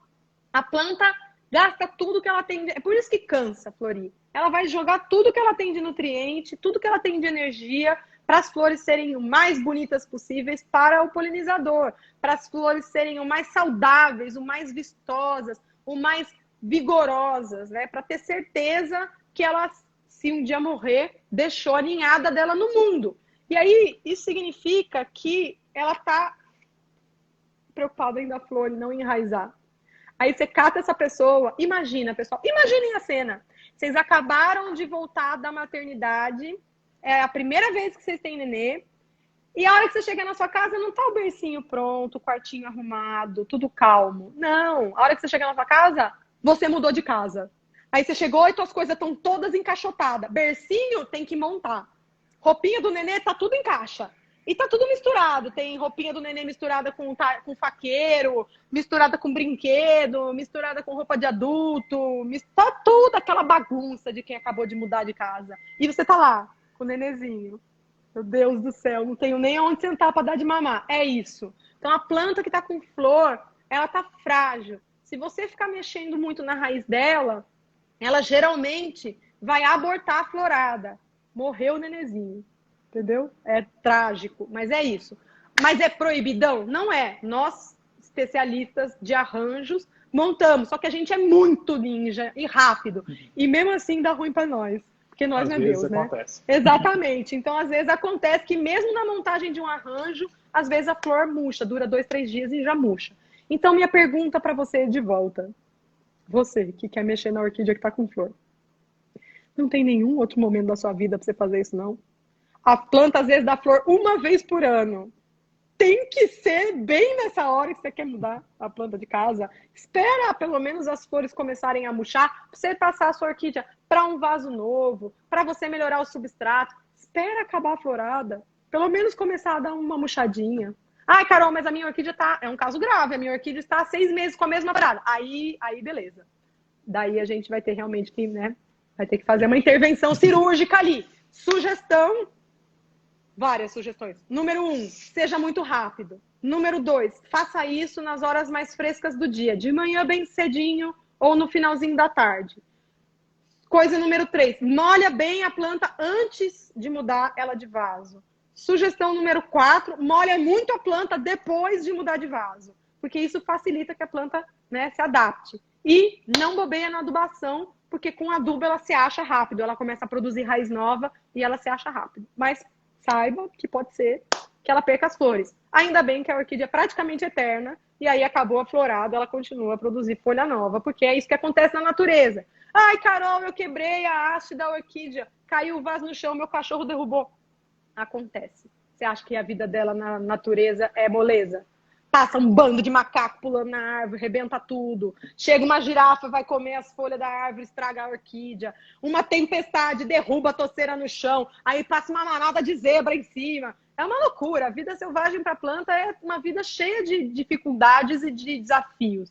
a planta gasta tudo que ela tem. É por isso que cansa florir. Ela vai jogar tudo que ela tem de nutriente, tudo que ela tem de energia, para as flores serem o mais bonitas possíveis para o polinizador, para as flores serem o mais saudáveis, o mais vistosas, o mais vigorosas, né? Para ter certeza que ela, se um dia morrer, deixou a ninhada dela no mundo. E aí, isso significa que ela está preocupada em dar flor e não enraizar. Aí você cata essa pessoa, imagina, pessoal, imaginem a cena. Vocês acabaram de voltar da maternidade, é a primeira vez que vocês têm nenê, e a hora que você chega na sua casa, não tá o bercinho pronto, o quartinho arrumado, tudo calmo. Não, a hora que você chega na sua casa, você mudou de casa. Aí você chegou e suas coisas estão todas encaixotadas. Bercinho tem que montar. Roupinha do nenê tá tudo em caixa. E tá tudo misturado. Tem roupinha do nenê misturada com faqueiro, misturada com brinquedo, misturada com roupa de adulto. Tá tudo aquela bagunça de quem acabou de mudar de casa. E você tá lá, com o nenezinho. Meu Deus do céu, não tenho nem onde sentar para dar de mamar. É isso. Então a planta que tá com flor, ela tá frágil. Se você ficar mexendo muito na raiz dela, ela geralmente vai abortar a florada. Morreu o nenezinho. Entendeu? É trágico, mas é isso. Mas é proibidão? Não é. Nós, especialistas de arranjos, montamos. Só que a gente é muito ninja e rápido. E mesmo assim dá ruim para nós. Porque nós Às não é vezes Deus, né? acontece. Exatamente. Então, às vezes acontece que mesmo na montagem de um arranjo, às vezes a flor murcha. Dura 2, 3 dias e já murcha. Então, minha pergunta para você de volta. Você que quer mexer na orquídea que está com flor. Não tem nenhum outro momento da sua vida para você fazer isso, não? A planta, às vezes, dá flor uma vez por ano. Tem que ser bem nessa hora que você quer mudar a planta de casa. Espera, pelo menos, as flores começarem a murchar, para você passar a sua orquídea para um vaso novo, para você melhorar o substrato. Espera acabar a florada. Pelo menos começar a dar uma murchadinha. Ai, Carol, mas a minha orquídea tá... É um caso grave. A minha orquídea está há 6 meses com a mesma parada. Aí, beleza. Daí a gente vai ter realmente que, né? Vai ter que fazer uma intervenção cirúrgica ali. Sugestão... Várias sugestões. Número 1, seja muito rápido. Número 2, faça isso nas horas mais frescas do dia. De manhã bem cedinho ou no finalzinho da tarde. Coisa número 3, molha bem a planta antes de mudar ela de vaso. Sugestão número 4, molha muito a planta depois de mudar de vaso. Porque isso facilita que a planta, né, se adapte. E não bobeia na adubação, porque com adubo ela se acha rápido. Ela começa a produzir raiz nova e ela se acha rápido. Mas saiba que pode ser que ela perca as flores. Ainda bem que a orquídea é praticamente eterna e aí acabou a florada, ela continua a produzir folha nova, porque é isso que acontece na natureza. Ai, Carol, eu quebrei a haste da orquídea, caiu o vaso no chão, meu cachorro derrubou. Acontece. Você acha que a vida dela na natureza é moleza? Passa um bando de macaco pulando na árvore, rebenta tudo. Chega uma girafa, vai comer as folhas da árvore, estraga a orquídea. Uma tempestade derruba a toceira no chão. Aí passa uma manada de zebra em cima. É uma loucura. A vida selvagem para a planta é uma vida cheia de dificuldades e de desafios.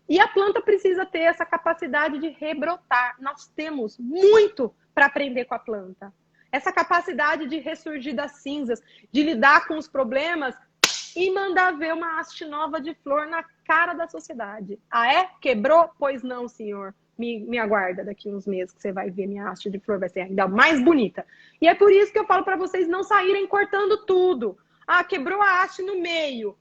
E a planta precisa ter essa capacidade de rebrotar. Nós temos muito para aprender com a planta. Essa capacidade de ressurgir das cinzas, de lidar com os problemas e mandar ver uma haste nova de flor na cara da sociedade. Ah, é? Quebrou? Pois não, senhor. Me aguarda daqui uns meses que você vai ver minha haste de flor, vai ser ainda mais bonita. E é por isso que eu falo para vocês não saírem cortando tudo. Ah, quebrou a haste no meio.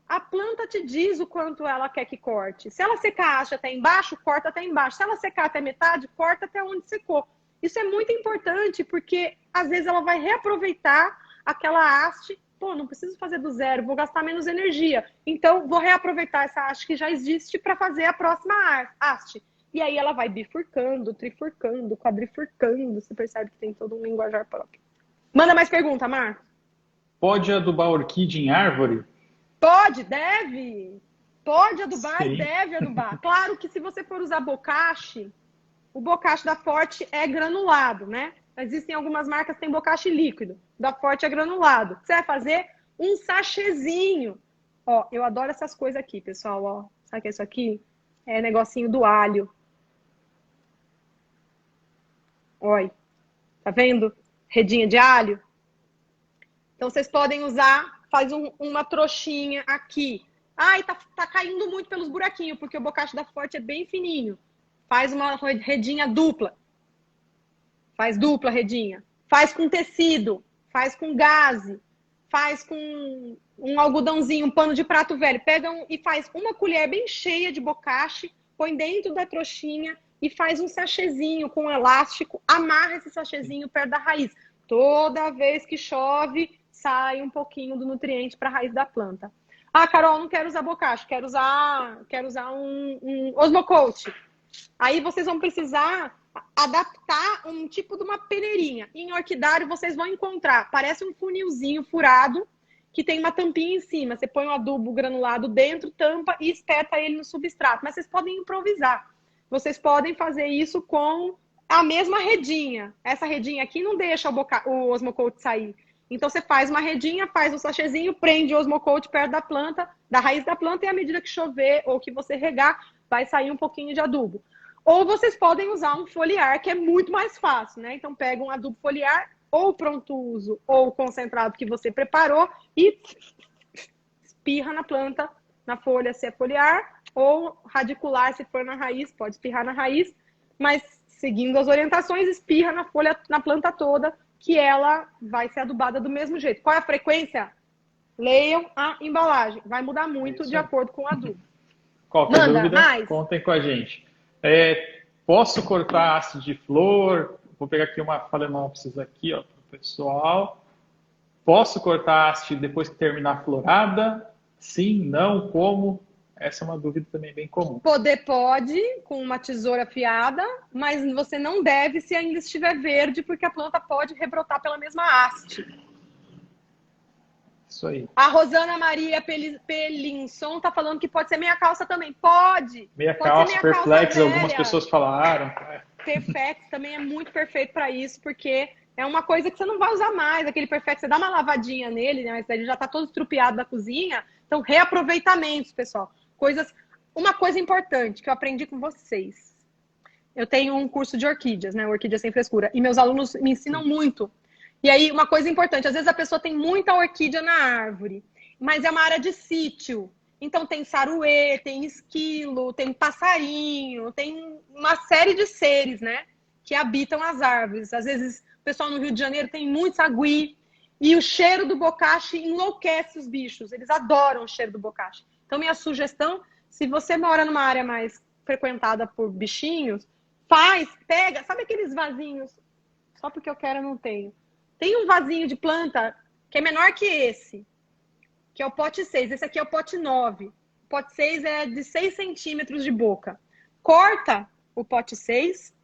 A planta te diz o quanto ela quer que corte. Se ela secar a haste até embaixo, corta até embaixo. Se ela secar até metade, corta até onde secou. Isso é muito importante, porque às vezes ela vai reaproveitar aquela haste. Pô, não preciso fazer do zero, vou gastar menos energia. Então, vou reaproveitar essa haste que já existe para fazer a próxima haste. E aí ela vai bifurcando, trifurcando, quadrifurcando. Você percebe que tem todo um linguajar próprio. Manda mais pergunta, Mar. Pode adubar orquídea em árvore? Pode, deve. Pode adubar Sim. e deve adubar. Claro que se você for usar bocache, o bocache da Forte é granulado, né? Existem algumas marcas que tem bocache líquido. Da Forte é granulado. Você vai fazer um sachêzinho. Ó, eu adoro essas coisas aqui, pessoal. Ó, sabe o que é isso aqui? É negocinho do alho. Olha, tá vendo? Redinha de alho. Então, vocês podem usar, faz uma trouxinha aqui. Ai, tá caindo muito pelos buraquinhos, porque o bocache da Forte é bem fininho. Faz uma redinha dupla. Faz dupla redinha. Faz com tecido. Faz com gaze. Faz com um algodãozinho, um pano de prato velho. Pega e faz uma colher bem cheia de bocache, põe dentro da trouxinha e faz um sachêzinho com elástico. Amarra esse sachêzinho perto da raiz. Toda vez que chove, sai um pouquinho do nutriente para a raiz da planta. Ah, Carol, não quero usar bocache, quero usar um Osmocote. Aí vocês vão precisar adaptar um tipo de uma peneirinha. Em orquidário vocês vão encontrar, parece um funilzinho furado, que tem uma tampinha em cima. Você põe um adubo granulado dentro, tampa e espeta ele no substrato. Mas vocês podem improvisar. Vocês podem fazer isso com a mesma redinha. Essa redinha aqui não deixa o Osmocote sair. Então você faz uma redinha, faz um sachêzinho, prende o Osmocote perto da planta, da raiz da planta, e à medida que chover ou que você regar, vai sair um pouquinho de adubo. Ou vocês podem usar um foliar, que é muito mais fácil, né? Então pega um adubo foliar, ou pronto uso, ou concentrado que você preparou, e espirra na planta, na folha, se é foliar, ou radicular, se for na raiz, pode espirrar na raiz, mas seguindo as orientações, espirra na folha, na planta toda, que ela vai ser adubada do mesmo jeito. Qual é a frequência? Leiam a embalagem. Vai mudar muito de acordo com o adubo. Qualquer Manda, dúvida, mais. contem com a gente. Posso cortar haste de flor? Vou pegar aqui uma Phalaenopsis aqui, ó, para o pessoal. Posso cortar haste depois que terminar a florada? Sim, não, como? Essa é uma dúvida também bem comum. Poder pode, com uma tesoura afiada, mas você não deve se ainda estiver verde, porque a planta pode rebrotar pela mesma haste. Isso aí. A Rosana Maria Pelinson tá falando que pode ser meia calça também. Pode! Meia Pode calça, ser meia Perflex, calça algumas velha. pessoas falaram. Perfex também é muito perfeito para isso, porque é uma coisa que você não vai usar mais. Aquele Perfex, você dá uma lavadinha nele, né? Mas ele já tá todo estrupiado da cozinha. Então, reaproveitamentos, pessoal. Uma coisa importante que eu aprendi com vocês. Eu tenho um curso de orquídeas, né? Orquídea Sem Frescura. E meus alunos me ensinam muito. E aí, uma coisa importante. Às vezes a pessoa tem muita orquídea na árvore, mas é uma área de sítio. Então tem saruê, tem esquilo, tem passarinho, tem uma série de seres, né? Que habitam as árvores. Às vezes o pessoal no Rio de Janeiro tem muito sagui. E o cheiro do bocache enlouquece os bichos. Eles adoram o cheiro do bocache. Então, minha sugestão, se você mora numa área mais frequentada por bichinhos, pega, sabe aqueles vasinhos? Só porque eu quero, eu não tenho. Tem um vasinho de planta que é menor que esse, que é o pote 6. Esse aqui é o pote 9. O pote 6 é de 6 centímetros de boca. Corta o pote 6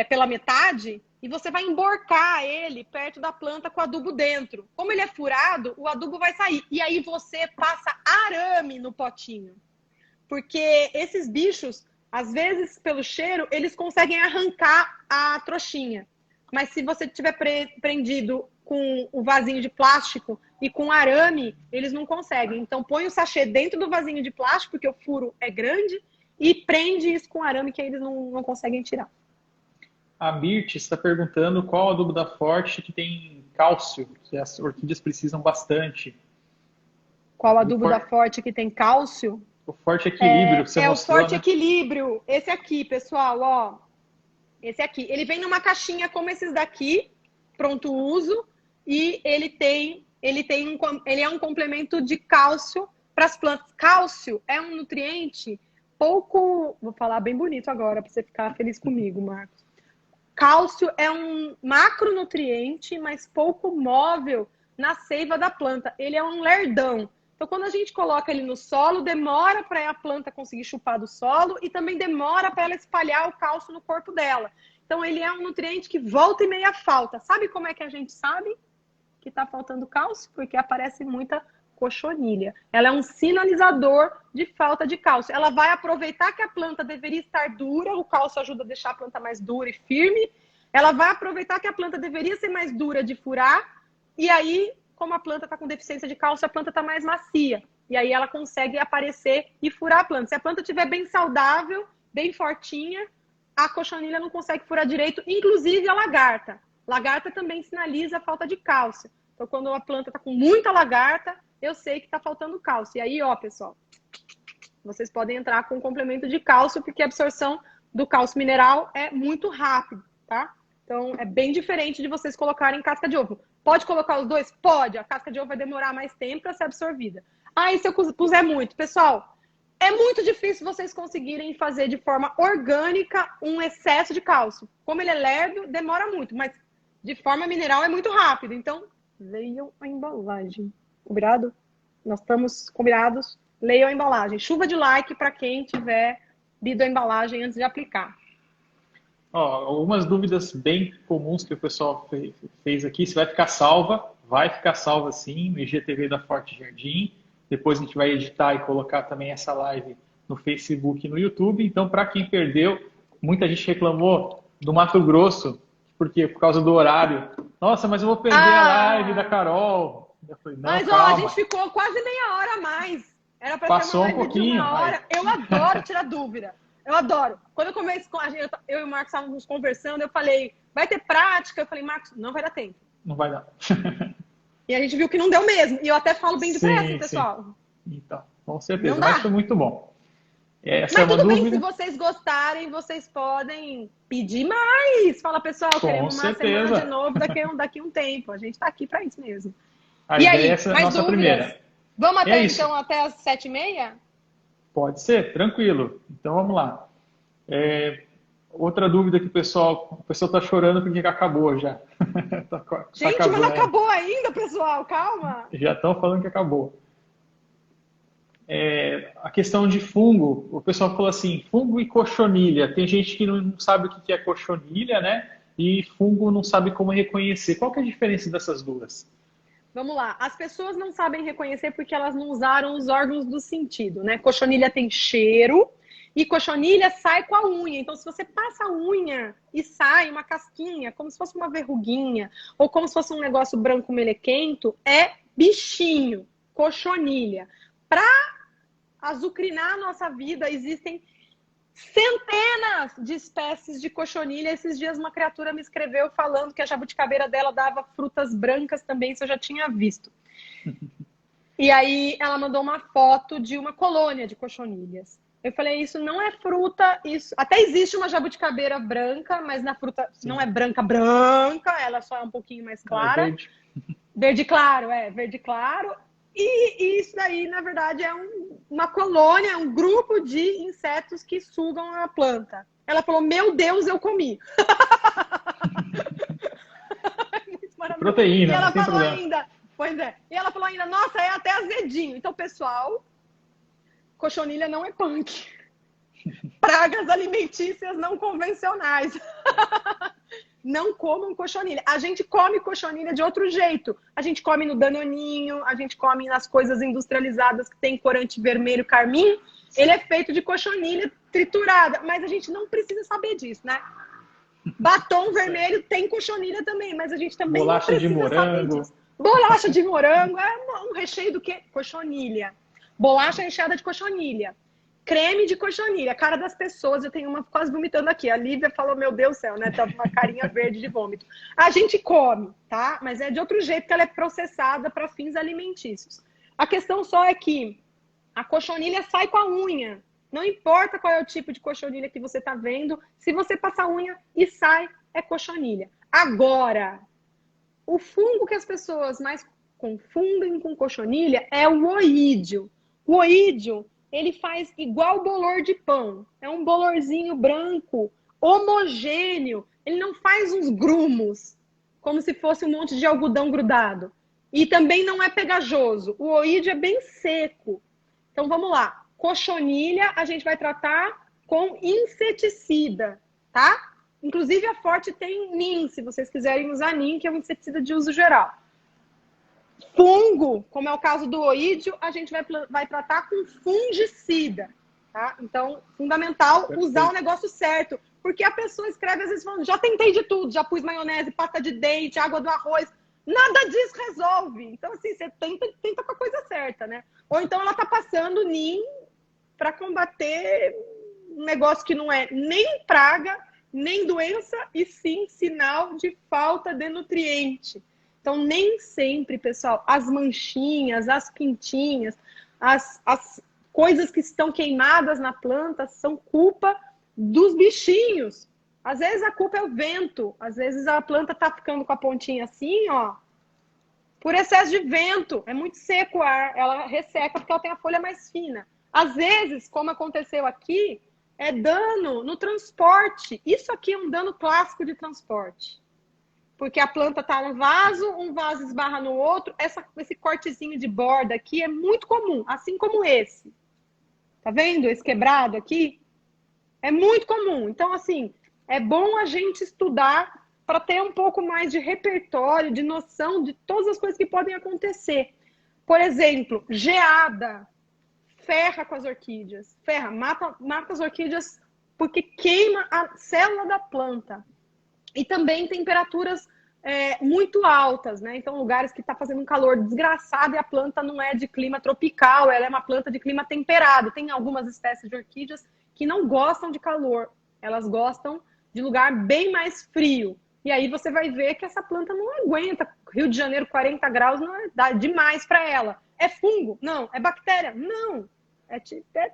pela metade e você vai emborcar ele perto da planta com adubo dentro. Como ele é furado, o adubo vai sair. E aí você passa arame no potinho. Porque esses bichos, às vezes, pelo cheiro, eles conseguem arrancar a trouxinha. Mas se você tiver prendido com o vasinho de plástico e com arame, eles não conseguem. Então, põe o sachê dentro do vasinho de plástico, porque o furo é grande, e prende isso com arame, que aí eles não conseguem tirar. A Mirth está perguntando qual adubo da Forte que tem cálcio, que as orquídeas precisam bastante. Qual adubo da Forte que tem cálcio? O Forte Equilíbrio que você mostrou, o Forte né? Equilíbrio. Esse aqui, pessoal, ó. Esse aqui. Ele vem numa caixinha como esses daqui, pronto uso, e ele é um complemento de cálcio para as plantas. Cálcio é um nutriente pouco... Vou falar bem bonito agora, para você ficar feliz comigo, Marcos. Cálcio é um macronutriente, mas pouco móvel na seiva da planta. Ele é um lerdão. Então, quando a gente coloca ele no solo, demora para a planta conseguir chupar do solo e também demora para ela espalhar o cálcio no corpo dela. Então, ele é um nutriente que volta e meia falta. Sabe como é que a gente sabe que está faltando cálcio? Porque aparece muita cochonilha. Ela é um sinalizador de falta de cálcio. Ela vai aproveitar que a planta deveria estar dura, o cálcio ajuda a deixar a planta mais dura e firme. Ela vai aproveitar que a planta deveria ser mais dura de furar, e aí, como a planta está com deficiência de cálcio, a planta está mais macia. E aí ela consegue aparecer e furar a planta. Se a planta estiver bem saudável, bem fortinha, a cochonilha não consegue furar direito, inclusive a lagarta. Lagarta também sinaliza a falta de cálcio. Então, quando a planta está com muita lagarta, eu sei que está faltando cálcio. E aí, ó, pessoal, vocês podem entrar com um complemento de cálcio, porque a absorção do cálcio mineral é muito rápido, tá? Então, é bem diferente de vocês colocarem casca de ovo. Pode colocar os dois? Pode. A casca de ovo vai demorar mais tempo para ser absorvida. Ah, e se eu puser muito? Pessoal, é muito difícil vocês conseguirem fazer de forma orgânica um excesso de cálcio. Como ele é lerdo, demora muito, mas de forma mineral é muito rápido. Então, leiam a embalagem. Combinado? Nós estamos combinados. Leiam a embalagem. Chuva de like para quem tiver lido a embalagem antes de aplicar. Ó, algumas dúvidas bem comuns que o pessoal fez aqui. Se vai ficar salva? Vai ficar salva sim, no IGTV da Forte Jardim. Depois a gente vai editar e colocar também essa live no Facebook e no YouTube. Então, para quem perdeu, muita gente reclamou do Mato Grosso, porque por causa do horário. Nossa, mas eu vou perder a live da Carol. Eu falei, não, mas calma. Ó, a gente ficou quase meia hora a mais. Era para ser uma live pouquinho, de 1 hora. Eu adoro tirar dúvida. Eu adoro. Quando eu comecei, eu e o Marcos estávamos conversando, eu falei, vai ter prática? Eu falei, Marcos, não vai dar tempo. Não vai dar. E a gente viu que não deu mesmo. E eu até falo bem depressa, pessoal. Então, com certeza. Mas foi muito bom. Essa mas é uma tudo dúvida. bem, se vocês gostarem, vocês podem pedir mais. Fala, pessoal, queremos uma semana de novo daqui a um tempo. A gente está aqui para isso mesmo. E aí, essa é a nossa primeira. Vamos até então até as 7h30? Pode ser, tranquilo. Então vamos lá. Outra dúvida que o pessoal está chorando porque acabou já. Gente, acabou, mas não acabou ainda, pessoal, calma. Já estão falando que acabou. A questão de fungo, o pessoal falou assim, fungo e cochonilha. Tem gente que não sabe o que é cochonilha, né? E fungo não sabe como reconhecer. Qual que é a diferença dessas duas? Vamos lá. As pessoas não sabem reconhecer porque elas não usaram os órgãos do sentido, né? Cochonilha tem cheiro e cochonilha sai com a unha. Então, se você passa a unha e sai uma casquinha, como se fosse uma verruguinha, ou como se fosse um negócio branco melequento, é bichinho, cochonilha. Para azucrinar a nossa vida, existem centenas de espécies de cochonilha. Esses dias uma criatura me escreveu falando que a jabuticabeira dela dava frutas brancas também, isso eu já tinha visto. E aí ela mandou uma foto de uma colônia de cochonilhas. Eu falei, isso não é fruta, isso... Até existe uma jabuticabeira branca, mas na fruta não é branca, ela só é um pouquinho mais clara. Verde. Verde claro, verde claro. E isso daí, na verdade, é uma colônia, um grupo de insetos que sugam a planta. Ela falou, meu Deus, eu comi. É muito maravilhoso. Proteína, e ela não tem falou problema. ainda, pois é. E ela falou ainda, nossa, é até azedinho. Então, pessoal, cochonilha não é punk. Pragas alimentícias não convencionais. Não comam cochonilha. A gente come cochonilha de outro jeito. A gente come no danoninho, a gente come nas coisas industrializadas que tem corante vermelho, carmim. Ele é feito de cochonilha triturada, mas a gente não precisa saber disso, né? Batom vermelho tem cochonilha também, mas a gente também bolacha não precisa saber disso. Bolacha de morango é um recheio do quê? Cochonilha. Bolacha recheada de cochonilha. Creme de cochonilha, a cara das pessoas, eu tenho uma quase vomitando aqui. A Lívia falou, meu Deus do céu, né? Tá com uma carinha verde de vômito. A gente come, tá? Mas é de outro jeito que ela é processada para fins alimentícios. A questão só é que a cochonilha sai com a unha. Não importa qual é o tipo de cochonilha que você está vendo, se você passa a unha e sai, é cochonilha. Agora, o fungo que as pessoas mais confundem com cochonilha é o oídio. O oídio, ele faz igual bolor de pão. É um bolorzinho branco, homogêneo. Ele não faz uns grumos, como se fosse um monte de algodão grudado. E também não é pegajoso. O oídio é bem seco. Então, vamos lá. Cochonilha, a gente vai tratar com inseticida, tá? Inclusive, a Forte tem NIM, se vocês quiserem usar NIM, que é um inseticida de uso geral. Fungo, como é o caso do oídio, a gente vai tratar com fungicida, tá? Então, fundamental usar o negócio certo. Porque a pessoa escreve, às vezes, falando, já tentei de tudo, já pus maionese, pasta de dente, água do arroz. Nada disso resolve. Então, assim, você tenta com a coisa certa, né? Ou então ela tá passando NIM para combater um negócio que não é nem praga, nem doença, e sim sinal de falta de nutriente. Então, nem sempre, pessoal, as manchinhas, as pintinhas, as coisas que estão queimadas na planta são culpa dos bichinhos. Às vezes a culpa é o vento, às vezes a planta tá ficando com a pontinha assim, ó, por excesso de vento. É muito seco o ar, ela resseca porque ela tem a folha mais fina. Às vezes, como aconteceu aqui, é dano no transporte. Isso aqui é um dano clássico de transporte. Porque a planta está um vaso esbarra no outro. Esse cortezinho de borda aqui é muito comum, assim como esse. Tá vendo esse quebrado aqui? É muito comum. Então, assim, é bom a gente estudar para ter um pouco mais de repertório, de noção de todas as coisas que podem acontecer. Por exemplo, geada. Ferra com as orquídeas. Ferra, mata as orquídeas porque queima a célula da planta. E também temperaturas muito altas, né? Então, lugares que está fazendo um calor desgraçado e a planta não é de clima tropical, ela é uma planta de clima temperado. Tem algumas espécies de orquídeas que não gostam de calor, elas gostam de lugar bem mais frio. E aí você vai ver que essa planta não aguenta. Rio de Janeiro, 40 graus, não é demais para ela. É fungo? Não. É bactéria? Não.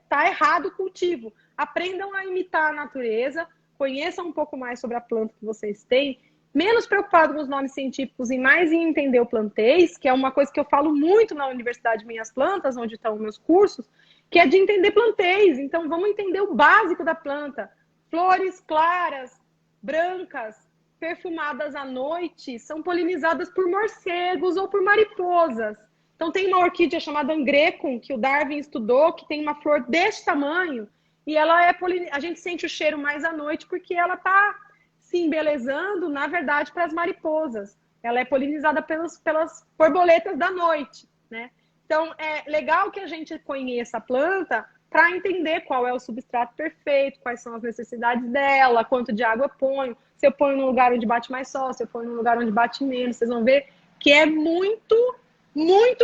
Tá errado o cultivo. Aprendam a imitar a natureza, conheçam um pouco mais sobre a planta que vocês têm, menos preocupado com os nomes científicos e mais em entender o plantês, que é uma coisa que eu falo muito na Universidade Minhas Plantas, onde estão meus cursos, que é de entender plantês. Então, vamos entender o básico da planta. Flores claras, brancas, perfumadas à noite, são polinizadas por morcegos ou por mariposas. Então, tem uma orquídea chamada Angrecum, que o Darwin estudou, que tem uma flor desse tamanho, e ela a gente sente o cheiro mais à noite porque ela está se embelezando, na verdade, para as mariposas. Ela é polinizada pelas borboletas da noite, né? Então, é legal que a gente conheça a planta para entender qual é o substrato perfeito, quais são as necessidades dela, quanto de água eu ponho, se eu ponho num lugar onde bate mais sol, se eu ponho num lugar onde bate menos. Vocês vão ver que é muito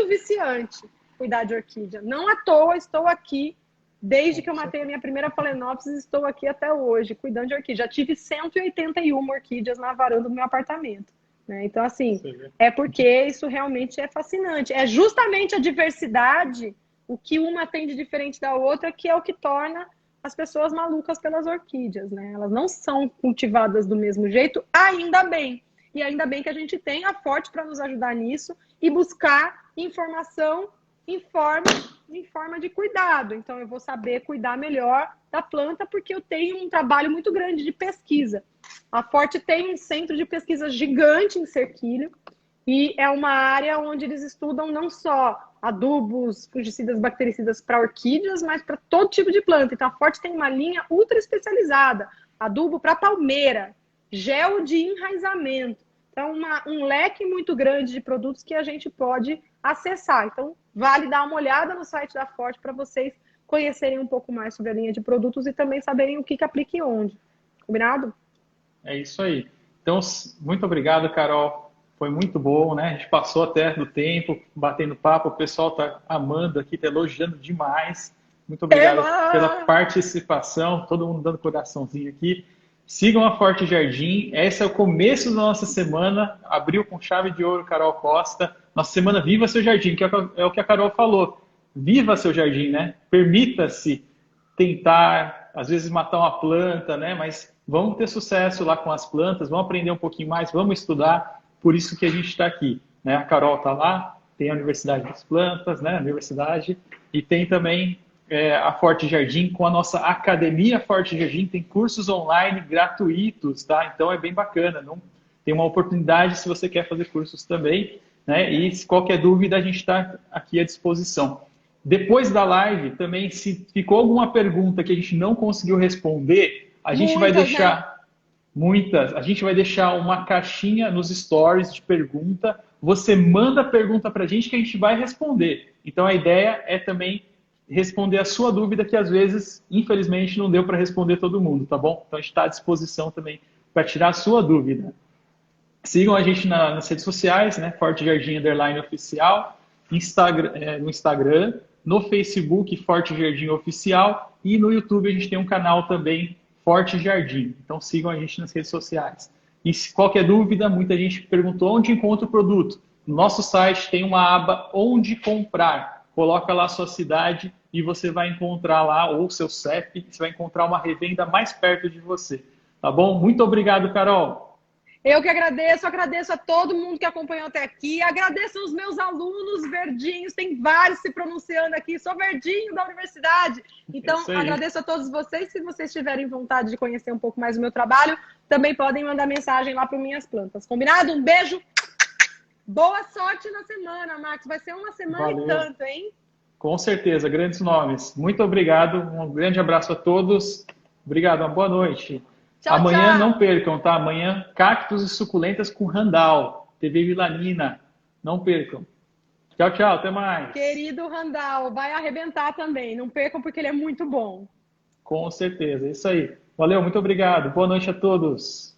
viciante cuidar de orquídea. Não à toa estou aqui, desde que eu matei a minha primeira Phalaenopsis, estou aqui até hoje, cuidando de orquídea. Já tive 181 orquídeas na varanda do meu apartamento, né? Então, assim, é porque isso realmente é fascinante. É justamente a diversidade, o que uma tem de diferente da outra, que é o que torna as pessoas malucas pelas orquídeas, né? Elas não são cultivadas do mesmo jeito, ainda bem. E ainda bem que a gente tem a Forte para nos ajudar nisso e buscar informação em forma de cuidado. Então, eu vou saber cuidar melhor da planta porque eu tenho um trabalho muito grande de pesquisa. A Forte tem um centro de pesquisa gigante em Serquilho e é uma área onde eles estudam não só adubos, fungicidas, bactericidas para orquídeas, mas para todo tipo de planta. Então, a Forte tem uma linha ultra especializada. Adubo para palmeira, gel de enraizamento. Então, um leque muito grande de produtos que a gente pode acessar. Então, vale dar uma olhada no site da Forte para vocês conhecerem um pouco mais sobre a linha de produtos e também saberem o que aplica e onde. Combinado? É isso aí. Então, muito obrigado, Carol. Foi muito bom, né? A gente passou até do tempo, batendo papo. O pessoal está amando aqui, está elogiando demais. Muito obrigado pela participação. Todo mundo dando coraçãozinho aqui. Sigam a Forte Jardim. Esse é o começo da nossa semana. Abriu com chave de ouro, Carol Costa. nossa semana Viva Seu Jardim, que é o que a Carol falou. Viva seu jardim, né? Permita-se tentar, às vezes, matar uma planta, né? Mas vamos ter sucesso lá com as plantas, vamos aprender um pouquinho mais, vamos estudar. Por isso que a gente está aqui, né? A Carol está lá, tem a Universidade das Plantas, né? A universidade, e tem também a Forte Jardim com a nossa Academia Forte Jardim, tem cursos online gratuitos, tá? Então é bem bacana, não tem uma oportunidade se você quer fazer cursos também, né? E se qualquer dúvida a gente está aqui à disposição. Depois da live, também, se ficou alguma pergunta que a gente não conseguiu responder, a gente vai deixar muitas, a gente vai deixar uma caixinha nos stories de pergunta. Você manda a pergunta para a gente que a gente vai responder. Então a ideia é também responder a sua dúvida, que às vezes, infelizmente, não deu para responder todo mundo, tá bom? Então a gente está à disposição também para tirar a sua dúvida. Sigam a gente nas redes sociais, né? Forte Jardim _oficial, no Instagram, no Facebook Forte Jardim Oficial e no YouTube a gente tem um canal também Forte Jardim. Então sigam a gente nas redes sociais. E se qualquer dúvida, muita gente perguntou onde encontra o produto. No nosso site tem uma aba Onde Comprar. Coloca lá a sua cidade e você vai encontrar lá, ou seu CEP, você vai encontrar uma revenda mais perto de você. Tá bom? Muito obrigado, Carol. Eu que agradeço a todo mundo que acompanhou até aqui, agradeço os meus alunos verdinhos, tem vários se pronunciando aqui, sou verdinho da universidade, então agradeço a todos vocês, se vocês tiverem vontade de conhecer um pouco mais do meu trabalho, também podem mandar mensagem lá para Minhas Plantas, combinado? Um beijo, boa sorte na semana, Marcos, vai ser uma semana e tanto, hein? Com certeza, grandes nomes, muito obrigado, um grande abraço a todos, obrigado, uma boa noite. Tchau, amanhã tchau. Não percam, tá? Amanhã, cactos e suculentas com Randall, TV Vilanina. Não percam. Tchau, tchau. Até mais. Querido Randall, vai arrebentar também. Não percam porque ele é muito bom. Com certeza. É isso aí. Valeu, muito obrigado. Boa noite a todos.